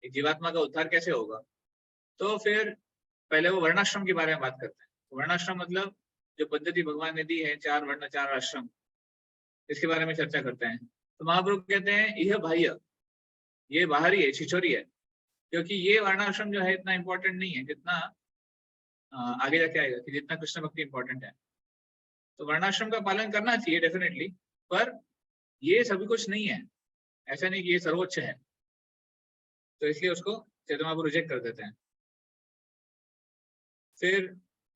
एक जीवात्मा का उद्धार कैसे होगा। तो फिर पहले वो वर्णाश्रम के बारे में बात करते हैं। वर्णाश्रम मतलब जो पद्धति भगवान ने दी है, 4 वर्ण 4 आश्रम, इसके बारे में चर्चा करते हैं। तो महाप्रभु कहते हैं यह बाह्य, ये बाहरी है, छिछोरी है, क्योंकि ये वर्णाश्रम जो है इतना इंपॉर्टेंट नहीं है जितना आगे जाके आएगा कि जितना कृष्ण भक्ति इंपॉर्टेंट है। तो वर्णाश्रम का पालन करना चाहिए डेफिनेटली, पर ये सभी कुछ नहीं है, ऐसा नहीं कि ये सर्वोच्च है। तो इसलिए उसको चैतन्य महाप्रभु रिजेक्ट कर देते हैं। फिर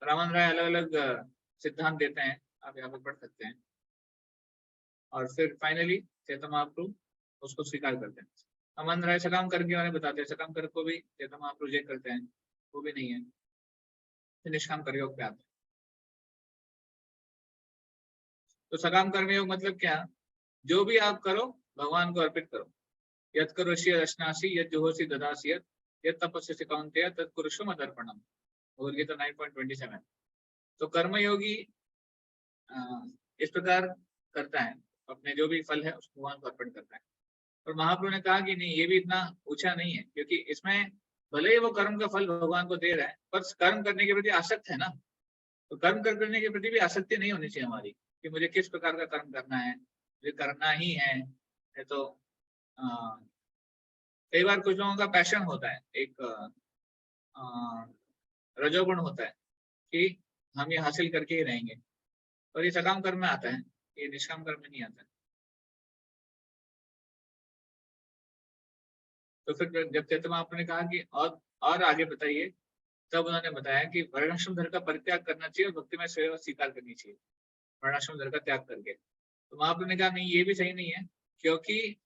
रामानंद राय अलग अलग सिद्धांत देते हैं, आप यहाँ पर पढ़ सकते हैं। और फिर फाइनली चैतन्य महाप्रभु उसको स्वीकार करते हैं। रामानंद राय सकाम कर के बारे में बताते हैं, सकाम कर को भी चैतन्य महाप्रभु रिजेक्ट करते हैं। वो भी नहीं है। फिर निष्काम कर्मयोग पे आते हैं। तो सकाम कर्मयोग मतलब क्या? जो भी आप करो भगवान को अर्पित करो। यत् करोषि रचनासी यत् जुहोषि ददासि यत् तपस्यसि कौन्तेय तत् कुरुष्व मदर्पणम्। भगवद्गीता 9.27। तो कर्मयोगी इस प्रकार करता है, अपने जो भी फल है उसको भगवान को अर्पण करता है। और महाप्रभु ने कहा कि नहीं, ये भी इतना ऊंचा नहीं है, क्योंकि इसमें भले ही वो कर्म का फल भगवान को दे रहा है, पर कर्म करने के प्रति आसक्त है ना। तो कर्म करने के प्रति भी आसक्ति नहीं होनी चाहिए हमारी, कि मुझे किस प्रकार का कर्म करना है, मुझे करना ही है। तो कई बार कुछ लोगों का पैशन होता है, एक रजोगुण होता है कि हम ये हासिल करके ही रहेंगे, और ये सकाम कर्म में आता है, ये निष्काम कर्म में नहीं आता है। तो फिर जब चैतन्य ने कहा कि और आगे बताइए, तब उन्होंने बताया कि वर्णाश्रम धर्म का परित्याग करना चाहिए और भक्ति में सेवा स्वीकार करनी चाहिए, वर्णाश्रम धर्म का त्याग करके। तो महाप्रभु ने कहा नहीं, ये भी सही नहीं है, क्योंकि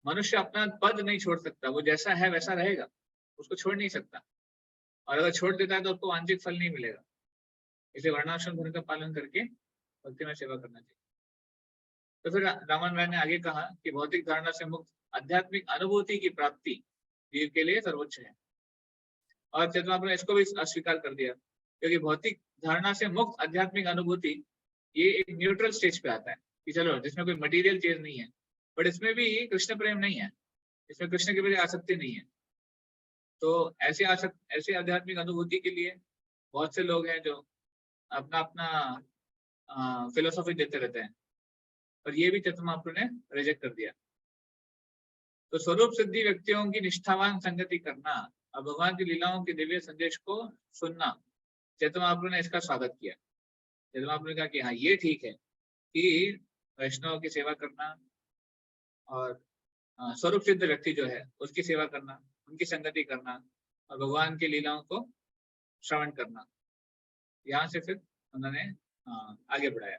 मनुष्य अपना पद नहीं छोड़ सकता, वो जैसा है वैसा रहेगा, उसको छोड़ नहीं सकता, और अगर छोड़ देता है तो उसको वांछित फल नहीं मिलेगा। इसलिए वर्णाश्रम धर्म का पालन करके भक्ति में सेवा करना चाहिए। तो फिर रामन राय ने आगे कहा कि भौतिक धारणा से मुक्त आध्यात्मिक अनुभूति की प्राप्ति जीव के लिए सर्वोच्च है। और चैतन्य ने इसको भी अस्वीकार कर दिया, क्योंकि भौतिक धारणा से मुक्त आध्यात्मिक अनुभूति ये एक न्यूट्रल स्टेज पे आता है, कि चलो जिसमें कोई मटेरियल चीज नहीं है, बट इसमें भी कृष्ण प्रेम नहीं है, इसमें कृष्ण के प्रति आसक्ति नहीं है। तो ऐसे आध्यात्मिक अनुभूति के लिए बहुत से लोग हैं जो अपना अपना फिलोसॉफी देते रहते हैं, और ये भी चैतन्य महाप्रभु ने रिजेक्ट कर दिया। तो स्वरूप सिद्धि व्यक्तियों की निष्ठावान संगति करना और भगवान की लीलाओं के दिव्य संदेश को सुनना, चैतन्य महाप्रभु ने इसका स्वागत किया। चैतन्य महाप्रभु ने कहा कि हाँ, ये ठीक है कि वैष्णव की सेवा करना और स्वरूप सिद्ध व्यक्ति जो है उसकी सेवा करना, उनकी संगति करना और भगवान की लीलाओं को श्रवण करना। यहाँ से फिर उन्होंने आगे बढ़ाया।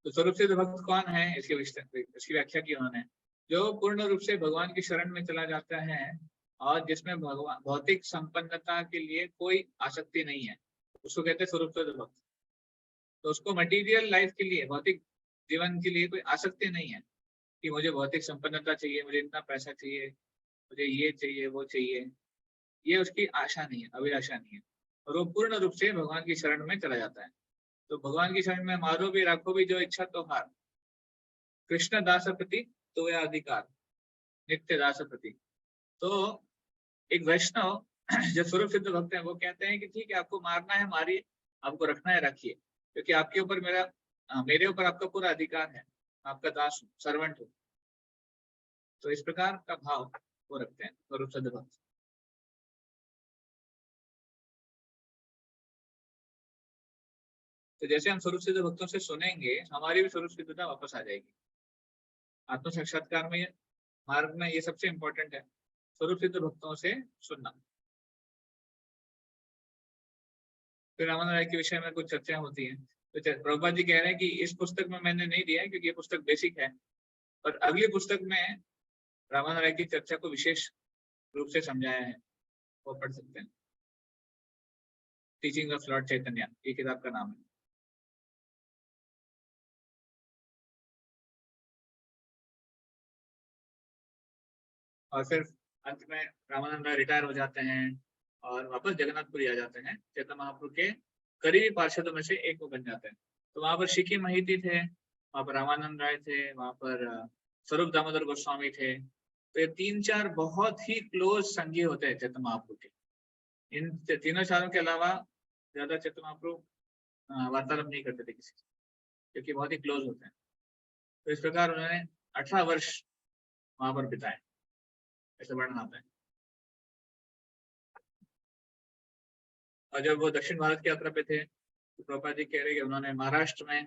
तो स्वरूप सिद्ध भक्त कौन है, इसकी व्याख्या की उन्होंने, जो पूर्ण रूप से भगवान की शरण में चला जाता है और जिसमें भगवान भौतिक संपन्नता के लिए कोई आसक्ति नहीं है, उसको कहते हैं स्वरूप सिद्ध भक्त। तो उसको मटेरियल लाइफ के लिए, भौतिक जीवन के लिए कोई आसक्ति नहीं है कि मुझे भौतिक संपन्नता चाहिए, मुझे इतना पैसा चाहिए, मुझे ये चाहिए वो चाहिए, ये उसकी आशा नहीं है, अभिलाषा नहीं है। और वो पूर्ण रूप से भगवान की शरण में चला जाता है। तो भगवान की शरण में मारो भी राखो भी जो इच्छा तो हार, कृष्ण दास प्रति तो यह अधिकार, नित्य दास प्रति। तो एक वैष्णव जो स्वरूप सिद्ध भक्त है वो कहते हैं कि ठीक है, आपको मारना है मारिए, आपको रखना है रखिए, क्योंकि आपके ऊपर मेरे ऊपर आपका पूरा अधिकार है, आपका दास हूँ, सर्वेंट हूँ। तो इस प्रकार का भाव वो रखते हैं स्वरूप सिद्ध भक्त। तो जैसे हम स्वरूप सिद्ध भक्तों से सुनेंगे, हमारी भी स्वरूप सिद्धता वापस आ जाएगी। आत्म साक्षात्कार में मार्ग में ये सबसे इंपॉर्टेंट है, स्वरूप सिद्ध भक्तों से सुनना। फिर रामानंद राय के विषय में कुछ चर्चा होती है। तो प्रभुपाद जी कह रहे हैं कि इस पुस्तक में मैंने नहीं दिया है क्योंकि ये पुस्तक बेसिक है, पर अगली पुस्तक में रामानंद राय की चर्चा को विशेष रूप से समझाया है, वो पढ़ सकते हैं। टीचिंग ऑफ लॉर्ड चैतन्य ये किताब का नाम है। और फिर अंत में रामानंद राय रिटायर हो जाते हैं और वापस जगन्नाथपुरी आ जाते हैं, चैतन्य महाप्रभु के करीबी पार्षदों में से एक वो बन जाते हैं। तो वहां पर शिकी महिती थे, वहां पर रामानंद राय थे, वहां पर स्वरूप दामोदर गोस्वामी थे। तो ये 3-4 बहुत ही क्लोज संगी होते हैं चैतन्य महाप्रभु के। इन तीनों चारों के अलावा ज्यादा चैतन्य महाप्रभु वार्तालाप नहीं करते थे किसी से, क्योंकि बहुत ही क्लोज होते हैं। तो इस प्रकार उन्होंने 18 वर्ष वहां पर बिताए, ऐसे वर्णन आता है। और जब वो दक्षिण भारत की यात्रा पे थे तो प्रभुपाद जी कह रहे कि उन्होंने महाराष्ट्र में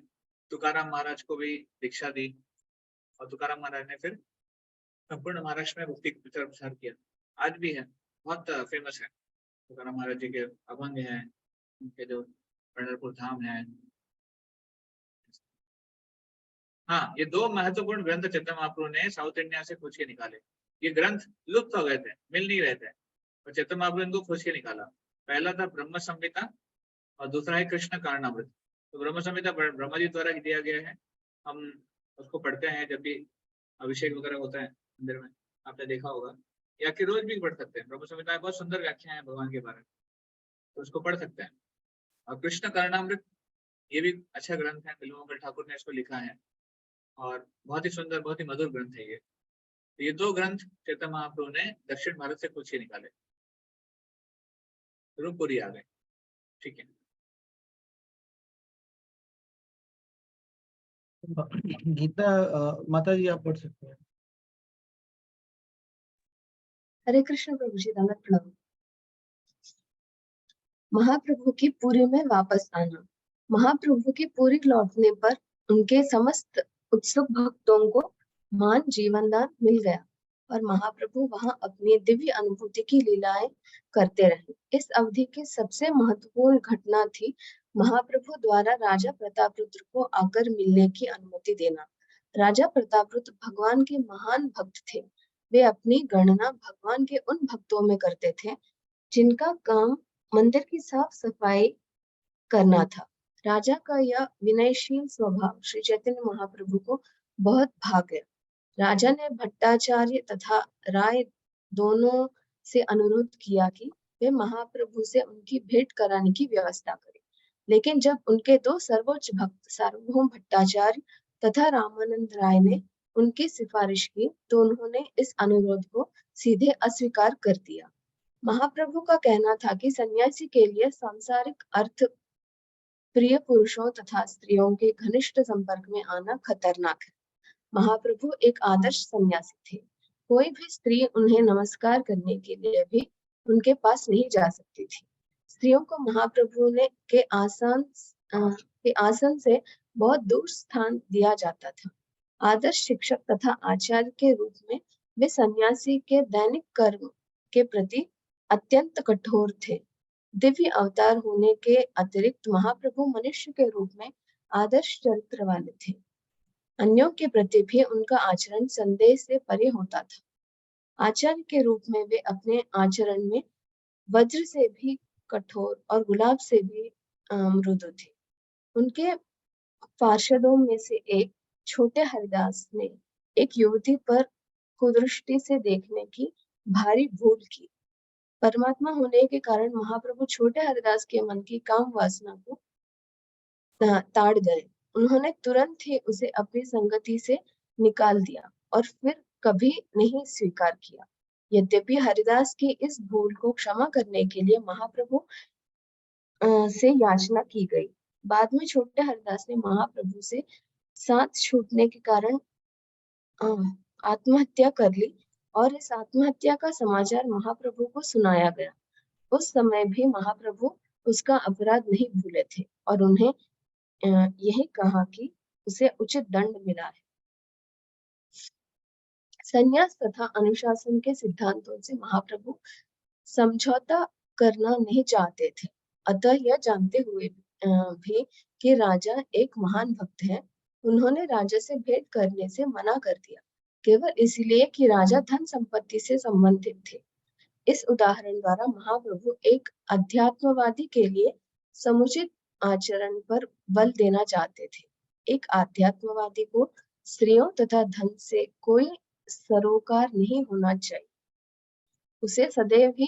तुकाराम महाराज को भी दीक्षा दी, और तुकाराम महाराज ने फिर संपूर्ण महाराष्ट्र में भक्ति प्रचार प्रसार किया। आज भी है, बहुत फेमस है। तुकाराम महाराज जी के अभंग हैं, उनके जो पंढरपुर धाम है, हाँ, ये दो महत्वपूर्ण ग्रंथ चैतन्य महाप्रभु ने साउथ इंडिया से खोज के निकाले। ये ग्रंथ लुप्त हो गए थे, मिल नहीं रहे थे, और चैतन्य महाप्रभु ने इनको खोज के निकाला। पहला था ब्रह्म संहिता और दूसरा है कृष्ण कारणामृत। तो ब्रह्म संहिता ब्रह्मा जी द्वारा दिया गया है, हम उसको पढ़ते हैं जब भी अभिषेक वगैरह होता है मंदिर में, आपने देखा होगा, या कि रोज भी पढ़ सकते हैं। ब्रह्म संहिता में बहुत सुंदर व्याख्या है भगवान के बारे में, तो उसको पढ़ सकते हैं। और कृष्ण कारणामृत ये भी अच्छा ग्रंथ है, बिल्वमंगल ठाकुर ने इसको लिखा है और बहुत ही सुंदर, बहुत ही मधुर ग्रंथ है ये। तो ये दो ग्रंथ चैतन्य महाप्रभु ने दक्षिण भारत से खोज के निकाले, रूपपुरी आ गए। ठीक है, गीता माता जी आप पढ़ सकते हैं। हरे कृष्ण प्रभु जी, दंडवत प्रणाम। महाप्रभु की पुरी में वापस आना। महाप्रभु की पुरी लौटने पर उनके समस्त उत्सुक भक्तों को मान जीवन दान मिल गया और महाप्रभु वहां अपनी दिव्य अनुभूति की लीलाएं करते रहे। इस अवधि की सबसे महत्वपूर्ण घटना थी महाप्रभु द्वारा राजा प्रतापरुद्र को आकर मिलने की अनुमति देना। राजा प्रतापरुद्र भगवान के महान भक्त थे। वे अपनी गणना भगवान के उन भक्तों में करते थे जिनका काम मंदिर की साफ सफाई करना था। राजा का यह विनयशील स्वभाव श्री चैतन्य महाप्रभु को बहुत भा गया। राजा ने भट्टाचार्य तथा राय दोनों से अनुरोध किया कि वे महाप्रभु से उनकी भेंट कराने की व्यवस्था करें, लेकिन जब उनके दो सर्वोच्च भक्त सार्वभौम भट्टाचार्य तथा रामानंद राय ने उनकी सिफारिश की तो उन्होंने इस अनुरोध को सीधे अस्वीकार कर दिया। महाप्रभु का कहना था कि सन्यासी के लिए सांसारिक अर्थ प्रिय पुरुषों तथा स्त्रियों के घनिष्ठ संपर्क में आना खतरनाक है। महाप्रभु एक आदर्श सन्यासी थे। कोई भी स्त्री उन्हें नमस्कार करने के लिए भी उनके पास नहीं जा सकती थी। स्त्रियों को महाप्रभु ने के आसन से बहुत दूर स्थान दिया जाता था। आदर्श शिक्षक तथा आचार्य के रूप में वे सन्यासी के दैनिक कर्म के प्रति अत्यंत कठोर थे। दिव्य अवतार होने के अतिरिक्त महाप्रभु मनुष्य के रूप में आदर्श चरित्र वाले थे। अन्यों के प्रति भी उनका आचरण संदेह से परे होता था। आचार्य के रूप में वे अपने आचरण में वज्र से भी कठोर और गुलाब से भी मृदु थे। उनके पार्षदों में से एक छोटे हरिदास ने एक युवती पर कुदृष्टि से देखने की भारी भूल की। परमात्मा होने के कारण महाप्रभु छोटे हरिदास के मन की काम वासना को ताड़ गए। उन्होंने तुरंत ही उसे अपनी संगति से निकाल दिया और फिर कभी नहीं स्वीकार किया। यद्यपि हरिदास की इस भूल को क्षमा करने के लिए महाप्रभु से याचना की गई। बाद में छोटे हरिदास ने महाप्रभु से साथ छूटने के कारण आत्महत्या कर ली और इस आत्महत्या का समाचार महाप्रभु को सुनाया गया। उस समय भी महाप्रभु उसका अपराध नहीं भूले थे और उन्हें यही कहा कि उसे उचित दंड मिला है। संन्यास तथा अनुशासन के सिद्धांतों से महाप्रभु समझौता करना नहीं चाहते थे। अतः यह जानते हुए भी कि राजा एक महान भक्त है, उन्होंने राजा से भेंट करने से मना कर दिया, केवल इसलिए कि राजा धन संपत्ति से संबंधित थे। इस उदाहरण द्वारा महाप्रभु एक अध्यात्मवादी के लिए समुचित आचरण पर बल देना चाहते थे। एक अध्यात्मवादी को स्त्रियों तथा धन से कोई सरोकार नहीं होना चाहिए। उसे सदैव ही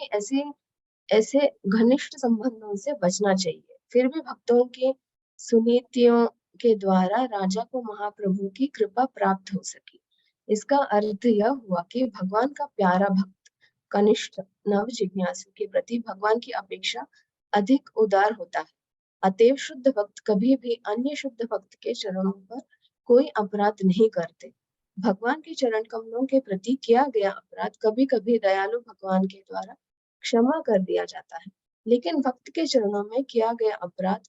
ऐसे घनिष्ठ संबंधों से बचना चाहिए। फिर भी भक्तों की सुनीतियों के द्वारा राजा को महाप्रभु की कृपा प्राप्त हो सकी। इसका अर्थ यह हुआ कि भगवान का प्यारा भक्त कनिष्ठ नव जिज्ञासु के प्रति भगवान की अपेक्षा अधिक उदार होता है। अतएव शुद्ध भक्त कभी भी अन्य शुद्ध भक्त के चरणों पर कोई अपराध नहीं करते। भगवान के चरण कमलों के प्रति किया गया अपराध कभी कभी दयालु भगवान के द्वारा क्षमा कर दिया जाता है, लेकिन भक्त के चरणों में किया गया अपराध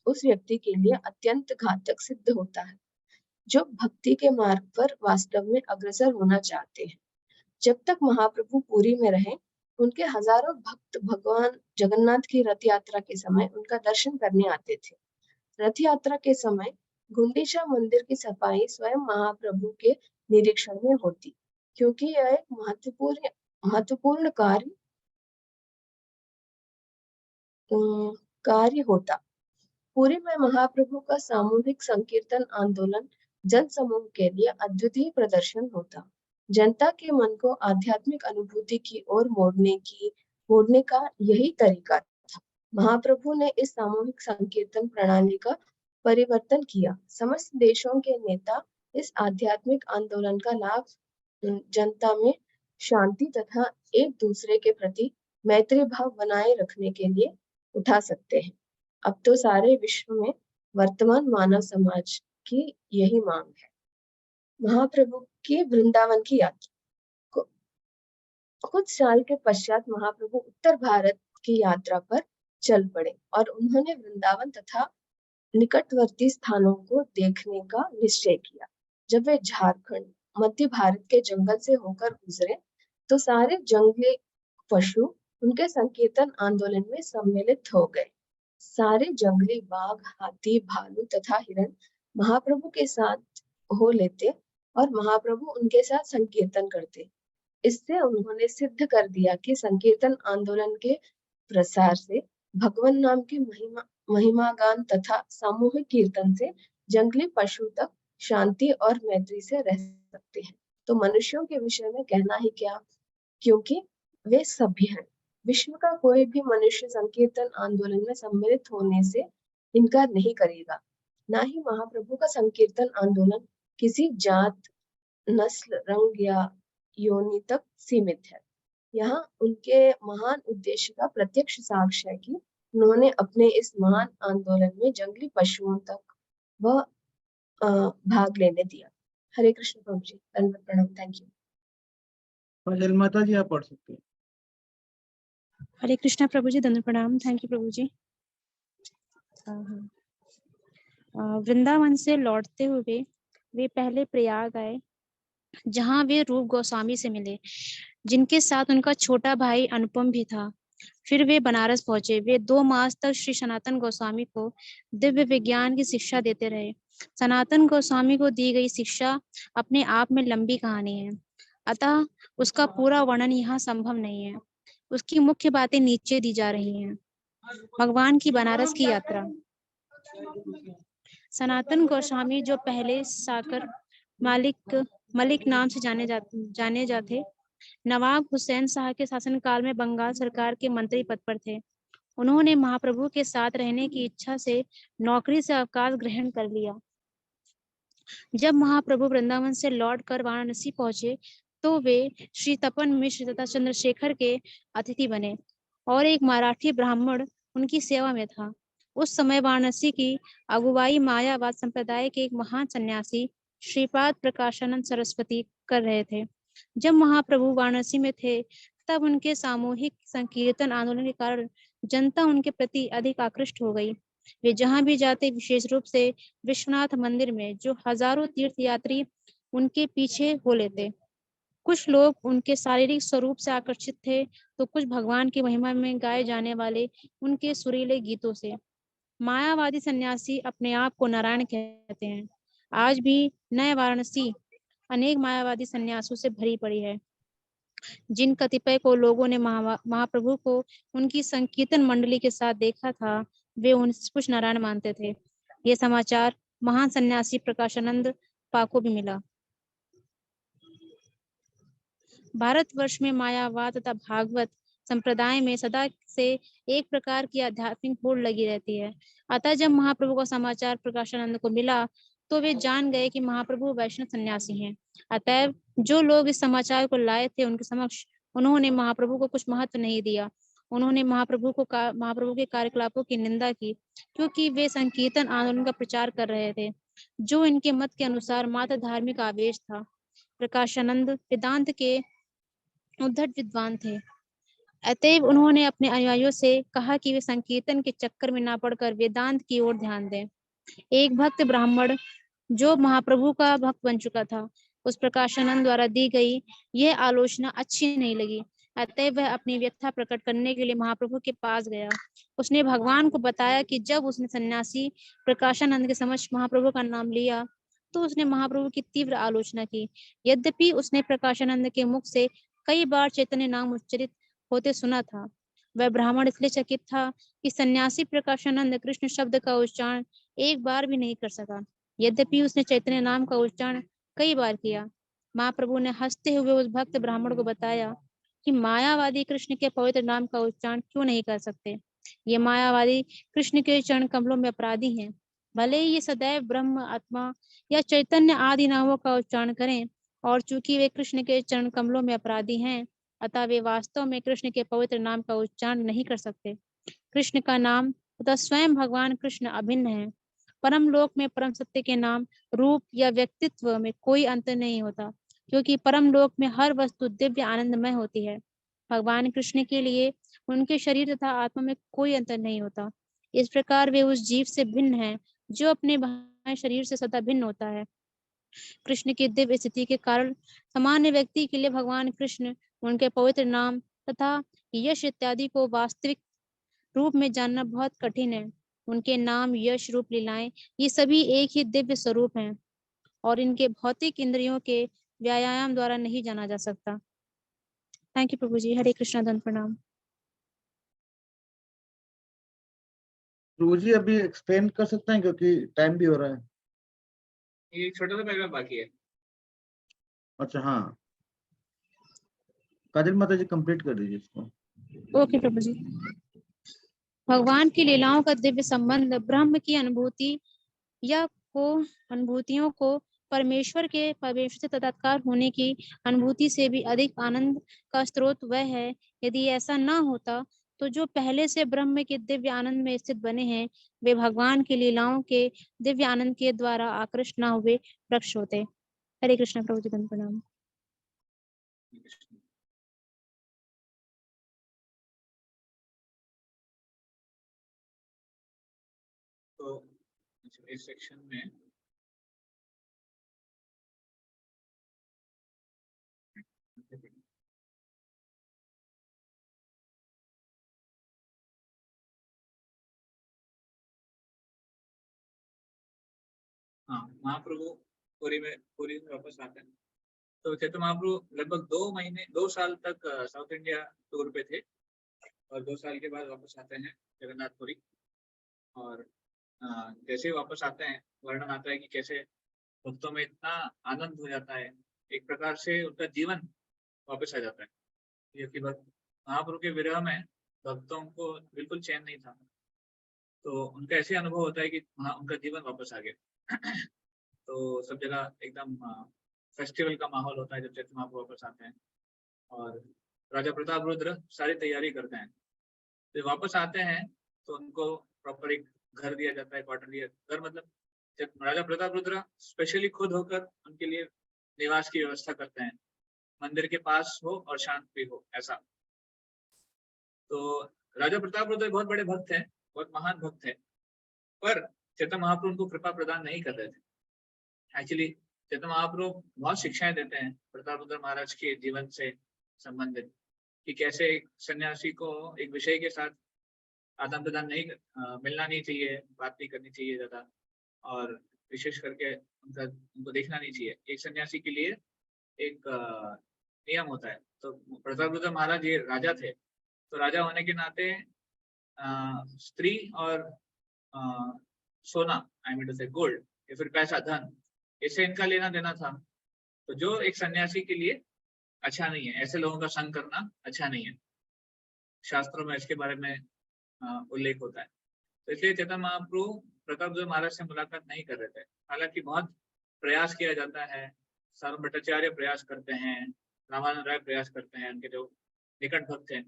उस व्यक्ति के लिए अत्यंत घातक सिद्ध होता है, जो भक्ति के मार्ग पर वास्तव में अग्रसर होना चाहते हैं। जब तक महाप्रभु पुरी में रहे, उनके हजारों भक्त भगवान जगन्नाथ की रथ यात्रा के समय उनका दर्शन करने आते थे। रथ यात्रा के समय गुंडीचा मंदिर की सफाई स्वयं महाप्रभु के निरीक्षण में होती, क्योंकि यह एक महत्वपूर्ण कार्य होता। पुरी में महाप्रभु का सामूहिक संकीर्तन आंदोलन जन समूह के लिए अद्वितीय प्रदर्शन होता। जनता के मन को आध्यात्मिक अनुभूति की ओर मोड़ने का यही तरीका था। महाप्रभु ने इस सामूहिक संकीर्तन प्रणाली का परिवर्तन किया। समस्त देशों के नेता इस आध्यात्मिक आंदोलन का लाभ जनता में शांति तथा एक दूसरे के प्रति मैत्री भाव बनाए रखने के लिए उठा सकते हैं। अब तो सारे विश्व में वर्तमान मानव समाज की यही मांग है। महाप्रभु की वृंदावन की यात्रा। कुछ साल के पश्चात महाप्रभु उत्तर भारत की यात्रा पर चल पड़े और उन्होंने वृंदावन तथा निकटवर्ती स्थानों को देखने का निश्चय किया। जब वे झारखंड मध्य भारत के जंगल से होकर गुजरे तो सारे जंगली पशु उनके संकीर्तन आंदोलन में सम्मिलित हो गए। सारे जंगली बाघ, हाथी, भालू तथा हिरण महाप्रभु के साथ हो लेते और महाप्रभु उनके साथ संकीर्तन करते। इससे उन्होंने सिद्ध कर दिया कि संकीर्तन आंदोलन के प्रसार से भगवान नाम की महिमा गान तथा सामूहिक कीर्तन से जंगली पशु तक शांति और मैत्री से रह सकते हैं। तो मनुष्यों के विषय में कहना ही क्या, क्योंकि वे सभी हैं। विश्व का कोई भी मनुष्य संकीर्तन आंदोलन में सम्मिलित होने से इनकार नहीं करेगा। ना ही महाप्रभु का संकीर्तन आंदोलन किसी जात, नस्ल, रंग या योनि तक सीमित है। यहाँ उनके महान उद्देश्य का प्रत्यक्ष साक्ष्य है कि उन्होंने अपने इस महान आंदोलन में जंगली पशुओं तक वह भाग लेने दिया। हरे कृष्ण प्रभु जी, दंडवत प्रणाम। Thank you. फजल माता जी आप पढ़ सकते हैं। हरे कृष्णा प्रभु जी, दंड प्रणाम। थैंक यू प्रभु जी। वृंदावन से लौटते हुए वे पहले प्रयाग आए, जहां वे रूप गोस्वामी से मिले, जिनके साथ उनका छोटा भाई अनुपम भी था। फिर वे बनारस पहुंचे। वे 2 मास तक श्री सनातन गोस्वामी को दिव्य विज्ञान की शिक्षा देते रहे। सनातन गोस्वामी को दी गई शिक्षा अपने आप में लंबी कहानी है, अतः उसका पूरा वर्णन यहाँ संभव नहीं है। उसकी मुख्य बातें नीचे दी जा रही हैं। भगवान की बनारस की यात्रा। सनातन गोस्वामी, जो पहले साकर मलिक नाम से जाने जाते, नवाब हुसैन शाह के शासनकाल में बंगाल सरकार के मंत्री पद पर थे। उन्होंने महाप्रभु के साथ रहने की इच्छा से नौकरी से अवकाश ग्रहण कर लिया। जब महाप्रभु वृंदावन से लौटकर वाराणसी पहुंचे तो वे श्री तपन मिश्र तथा चंद्रशेखर के अतिथि बने और एक मराठी ब्राह्मण उनकी सेवा में था। उस समय वाराणसी की अगुवाई मायावाद संप्रदाय के एक महान सन्यासी श्रीपाद प्रकाशानंद सरस्वती कर रहे थे। जब महाप्रभु वाराणसी में थे तब उनके सामूहिक संकीर्तन आंदोलन के कारण जनता उनके प्रति अधिक आकृष्ट हो गई। वे जहां भी जाते, विशेष रूप से विश्वनाथ मंदिर में जो हजारों तीर्थयात्री उनके पीछे हो लेते। कुछ लोग उनके शारीरिक स्वरूप से आकर्षित थे तो कुछ भगवान की महिमा में गाए जाने वाले उनके सुरीले गीतों से। मायावादी सन्यासी अपने आप को नारायण कहते हैं। आज भी नए वाराणसी अनेक मायावादी सन्यासों से भरी पड़ी है। जिन कतिपय को लोगों ने महाप्रभु को उनकी संकीर्तन मंडली के साथ देखा था, वे उनसे कुछ नारायण मानते थे। ये समाचार महान सन्यासी प्रकाशानंद पा को भी मिला। भारतवर्ष में मायावाद तथा भागवत संप्रदाय में सदा से एक प्रकार की आध्यात्मिक होड़ लगी रहती है। अतः जब महाप्रभु का समाचार प्रकाशानंद को मिला तो वे जान गए कि महाप्रभु वैष्णव सन्यासी हैं। अतएव जो लोग इस समाचार को लाए थे उनके समक्ष उन्होंने महाप्रभु को कुछ महत्व नहीं दिया। उन्होंने महाप्रभु के कार्यकलापों की निंदा की, क्योंकि वे संकीर्तन आंदोलन का प्रचार कर रहे थे, जो इनके मत के अनुसार मात्र धार्मिक आवेश था। प्रकाशानंद वेदांत के उद्धट विद्वान थे, अतएव उन्होंने अपने अनुयायियों से कहा कि वे संकीर्तन के चक्कर में ना पड़कर वेदांत की ओर ध्यान दें। एक भक्त ब्राह्मण जो महाप्रभु का भक्त बन चुका था, उस प्रकाशानंद द्वारा दी गई यह आलोचना अच्छी नहीं लगी। अतः वह अपनी व्यथा प्रकट करने के लिए महाप्रभु के पास गया। उसने भगवान को बताया कि जब उसने सन्यासी प्रकाशानंद के समक्ष महाप्रभु का नाम लिया तो उसने महाप्रभु की तीव्र आलोचना की। यद्यपि उसने प्रकाशानंद के मुख से कई बार चैतन्य नाम उच्चरित होते सुना था, वह ब्राह्मण इसलिए चकित था कि सन्यासी प्रकाशानंद कृष्ण शब्द का उच्चारण एक बार भी नहीं कर सका, यद्यपि उसने चैतन्य नाम का उच्चारण कई बार किया। महाप्रभु ने हंसते हुए उस भक्त ब्राह्मण को बताया कि मायावादी कृष्ण के पवित्र नाम का उच्चारण क्यों नहीं कर सकते। ये मायावादी कृष्ण के चरण कमलों में अपराधी हैं। भले ही ये सदैव ब्रह्म, आत्मा या चैतन्य आदि नामों का उच्चारण करें, और चूंकि वे कृष्ण के चरण कमलों में अपराधी हैं, अतः वे वास्तव में कृष्ण के पवित्र नाम का उच्चारण नहीं कर सकते। कृष्ण का नाम तथा स्वयं भगवान कृष्ण अभिन्न है। परम लोक में परम सत्य के नाम, रूप या व्यक्तित्व में कोई अंतर नहीं होता, क्योंकि परम लोक में हर वस्तु दिव्य आनंदमय होती है। भगवान कृष्ण के लिए उनके शरीर तथा आत्मा में कोई अंतर नहीं होता। इस प्रकार वे उस जीव से भिन्न हैं जो अपने बाह्य शरीर से सदा भिन्न होता है। कृष्ण की दिव्य स्थिति के कारण सामान्य व्यक्ति के लिए भगवान कृष्ण, उनके पवित्र नाम तथा यश इत्यादि को वास्तविक रूप में जानना बहुत कठिन है। उनके नाम, यश, रूप, लीलाएं ये सभी एक ही दिव्य स्वरूप हैं और इनके भौतिक इंद्रियों के व्यायाम द्वारा नहीं जाना जा सकता। थैंक यू प्रभु जी। हरे कृष्णा, धन प्रणाम। प्रभु जी अभी एक्सप्लेन कर सकते हैं क्योंकि टाइम भी हो रहा है। ये एक छोटा सा पैराग्राफ बाकी है। अच्छा हाँ, काजल माता जी कंप्लीट कर दीजिए इसको। ओके प्रभु जी। भगवान की लीलाओं का दिव्य संबंध ब्रह्म की अनुभूति या अनुभूतियों को परमेश्वर से तत्काल होने की अनुभूति से भी अधिक आनंद का स्रोत वह है। यदि ऐसा न होता तो जो पहले से ब्रह्म के दिव्य आनंद में स्थित बने हैं, वे भगवान की लीलाओं के दिव्य आनंद के द्वारा आकृष्ट न हुए वृक्ष होते। हरे कृष्ण प्रभु जी, धन्य प्रणाम। तो इस सेक्शन में हाँ, महाप्रभु पूरी में वापस आते हैं। तो चैतन्य महाप्रभु लगभग 2 साल तक साउथ इंडिया टूर पे थे और 2 साल के बाद वापस आते हैं जगन्नाथपुरी। और जैसे वापस आते हैं, वर्णन आता है कि कैसे भक्तों में इतना आनंद हो जाता है, एक प्रकार से उनका जीवन वापस आ जाता है। क्योंकि महाप्रभु के विरह में भक्तों को बिल्कुल चैन नहीं था, तो उनका ऐसे अनुभव होता है कि उनका जीवन वापस आ गया। तो सब जगह एकदम फेस्टिवल का माहौल होता है जब चैतन्य महाप्रभु वापस आते हैं। और राजा प्रताप रुद्र सारी तैयारी करते हैं। जब वापस आते हैं तो उनको प्रॉपर एक घर दिया जाता है, क्वार्टर दिया। घर मतलब जब राजा प्रताप रुद्र स्पेशली खुद होकर उनके लिए निवास की व्यवस्था करते हैं, मंदिर के पास हो और शांत भी हो, ऐसा। तो राजा प्रताप रुद्र बहुत बड़े भक्त हैं, बहुत महान भक्त हैं, पर चैतन्य महाप्रभु उनको कृपा प्रदान नहीं कर रहे थे। एक्चुअली चैतन्य महाप्रभु बहुत शिक्षाएं देते हैं प्रताप रुद्र महाराज के जीवन से संबंधित, कि कैसे एक सन्यासी को एक विषय के साथ आदान प्रदान नहीं मिलना नहीं चाहिए, बात नहीं करनी चाहिए ज्यादा, और विशेष करके उनको देखना नहीं चाहिए। एक सन्यासी के लिए एक नियम होता है। तो प्रताप रुद्र महाराज ये राजा थे, तो राजा होने के नाते स्त्री और सोना, आई मीन टू से गोल्ड या फिर पैसा, धन, इससे इनका लेना देना था। तो जो एक सन्यासी के लिए अच्छा नहीं है, ऐसे लोगों का संग करना अच्छा नहीं है। शास्त्रों में इसके बारे में उल्लेख होता है। तो इसलिए चैतन्य महाप्रभु प्रताप रुद्र महाराज से मुलाकात नहीं कर रहे थे। हालांकि बहुत प्रयास किया जाता है, सार्वभौम भट्टाचार्य प्रयास करते हैं, रामानंद राय प्रयास करते हैं, उनके जो निकट भक्त हैं,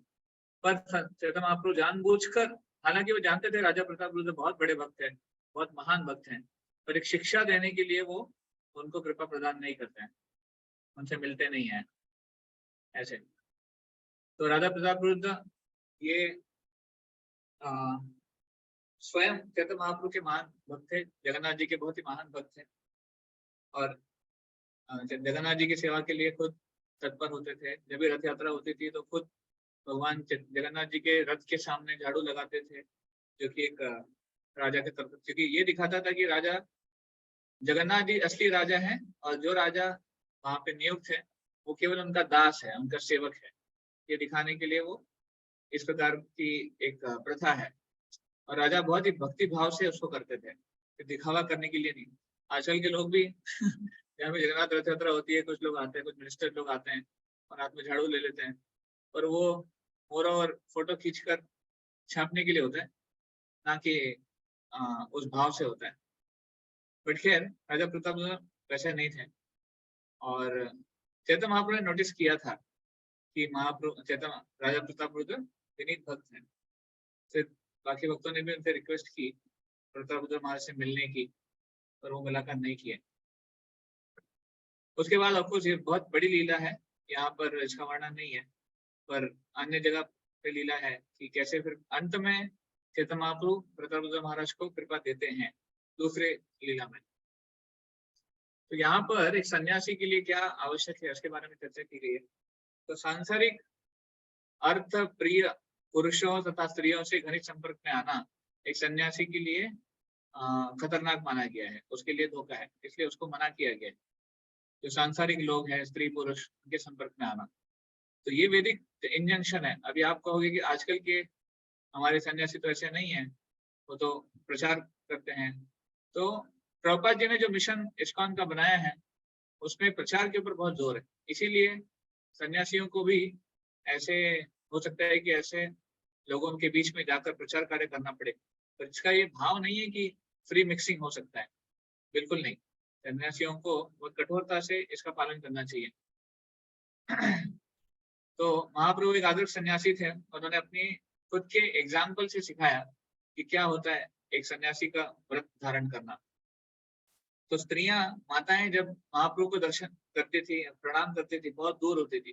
पर चैतन्य महाप्रभु जानबूझकर, हालांकि वो जानते थे राजा प्रताप रुद्र बहुत बड़े भक्त हैं, बहुत महान भक्त हैं, पर एक शिक्षा देने के लिए वो उनको कृपा प्रदान नहीं करते हैं, उनसे मिलते नहीं हैं ऐसे। तो राजा प्रताप रुद्र ये स्वयं चैतन्य महाप्रभु के महान भक्त थे, जगन्नाथ जी के बहुत ही महान भक्त थे, और जगन्नाथ जी की सेवा के लिए खुद तत्पर होते थे। जब भी रथ यात्रा होती थी तो खुद भगवान जगन्नाथ जी के रथ के सामने झाड़ू लगाते थे, जो कि एक राजा के तरफ, क्योंकि ये दिखाता था कि राजा जगन्नाथ जी असली राजा हैं और जो राजा वहां पे नियुक्त है वो केवल उनका दास है, उनका सेवक है। ये दिखाने के लिए वो इस प्रकार की एक प्रथा है और राजा बहुत ही भक्ति भाव से उसको करते थे, दिखावा करने के लिए नहीं। आजकल के लोग भी यहाँ पे जगन्नाथ रथ यात्रा होती है, कुछ लोग आते हैं, कुछ मिनिस्टर लोग आते हैं और हाथ में झाड़ू ले लेते हैं, पर वो मोरा और फोटो खींचकर छापने के लिए होता है, ना कि उस भाव से होता है। बट खैर राजा प्रताप वैसे नहीं थे और चैतन्य महाप्रभु ने नोटिस किया था कि महाप्रभु चैतन्य राजा प्रताप विनीत भक्त हैं। फिर बाकी भक्तों ने भी उनसे रिक्वेस्ट की प्रताप महाराज से मिलने की, पर वो मुलाकात नहीं किए। उसके बाद ऑफकोर्स ये बहुत बड़ी लीला है, यहाँ पर इसका वर्णन नहीं है, पर अन्य जगह पे लीला है कि कैसे फिर अंत में चैतन्य महाप्रभु प्रताप महाराज को कृपा देते हैं दूसरे लीला में। तो यहाँ पर एक सन्यासी के लिए क्या आवश्यक है उसके बारे में चर्चा की गई है। तो सांसारिक अर्थ प्रिय पुरुषों तथा स्त्रियों से घनिष्ठ संपर्क में आना एक सन्यासी के लिए खतरनाक माना गया है, उसके लिए धोखा है, इसलिए उसको मना किया गया है। जो सांसारिक लोग हैं, स्त्री पुरुष, उनके संपर्क में आना, तो ये वैदिक इंजंक्शन है। अभी आप कहोगे कि आजकल के हमारे सन्यासी तो ऐसे नहीं है, वो तो प्रचार करते हैं। तो प्रभुपाद जी ने जो मिशन इस्कॉन का बनाया है उसमें प्रचार के ऊपर बहुत जोर है, इसीलिए सन्यासियों को भी ऐसे हो सकता है कि ऐसे लोगों के बीच में जाकर प्रचार कार्य करना पड़े। पर इसका ये भाव नहीं है कि फ्री मिक्सिंग हो सकता है, बिल्कुल नहीं। सन्यासियों को बहुत कठोरता से इसका पालन करना चाहिए। तो महाप्रभु एक आदर्श सन्यासी थे, उन्होंने अपनी खुद के एग्जाम्पल से सिखाया कि क्या होता है एक सन्यासी का व्रत धारण करना। तो स्त्रियां, माताएं जब महाप्रभु को दर्शन करती थी, प्रणाम करती थी, बहुत दूर होती थी।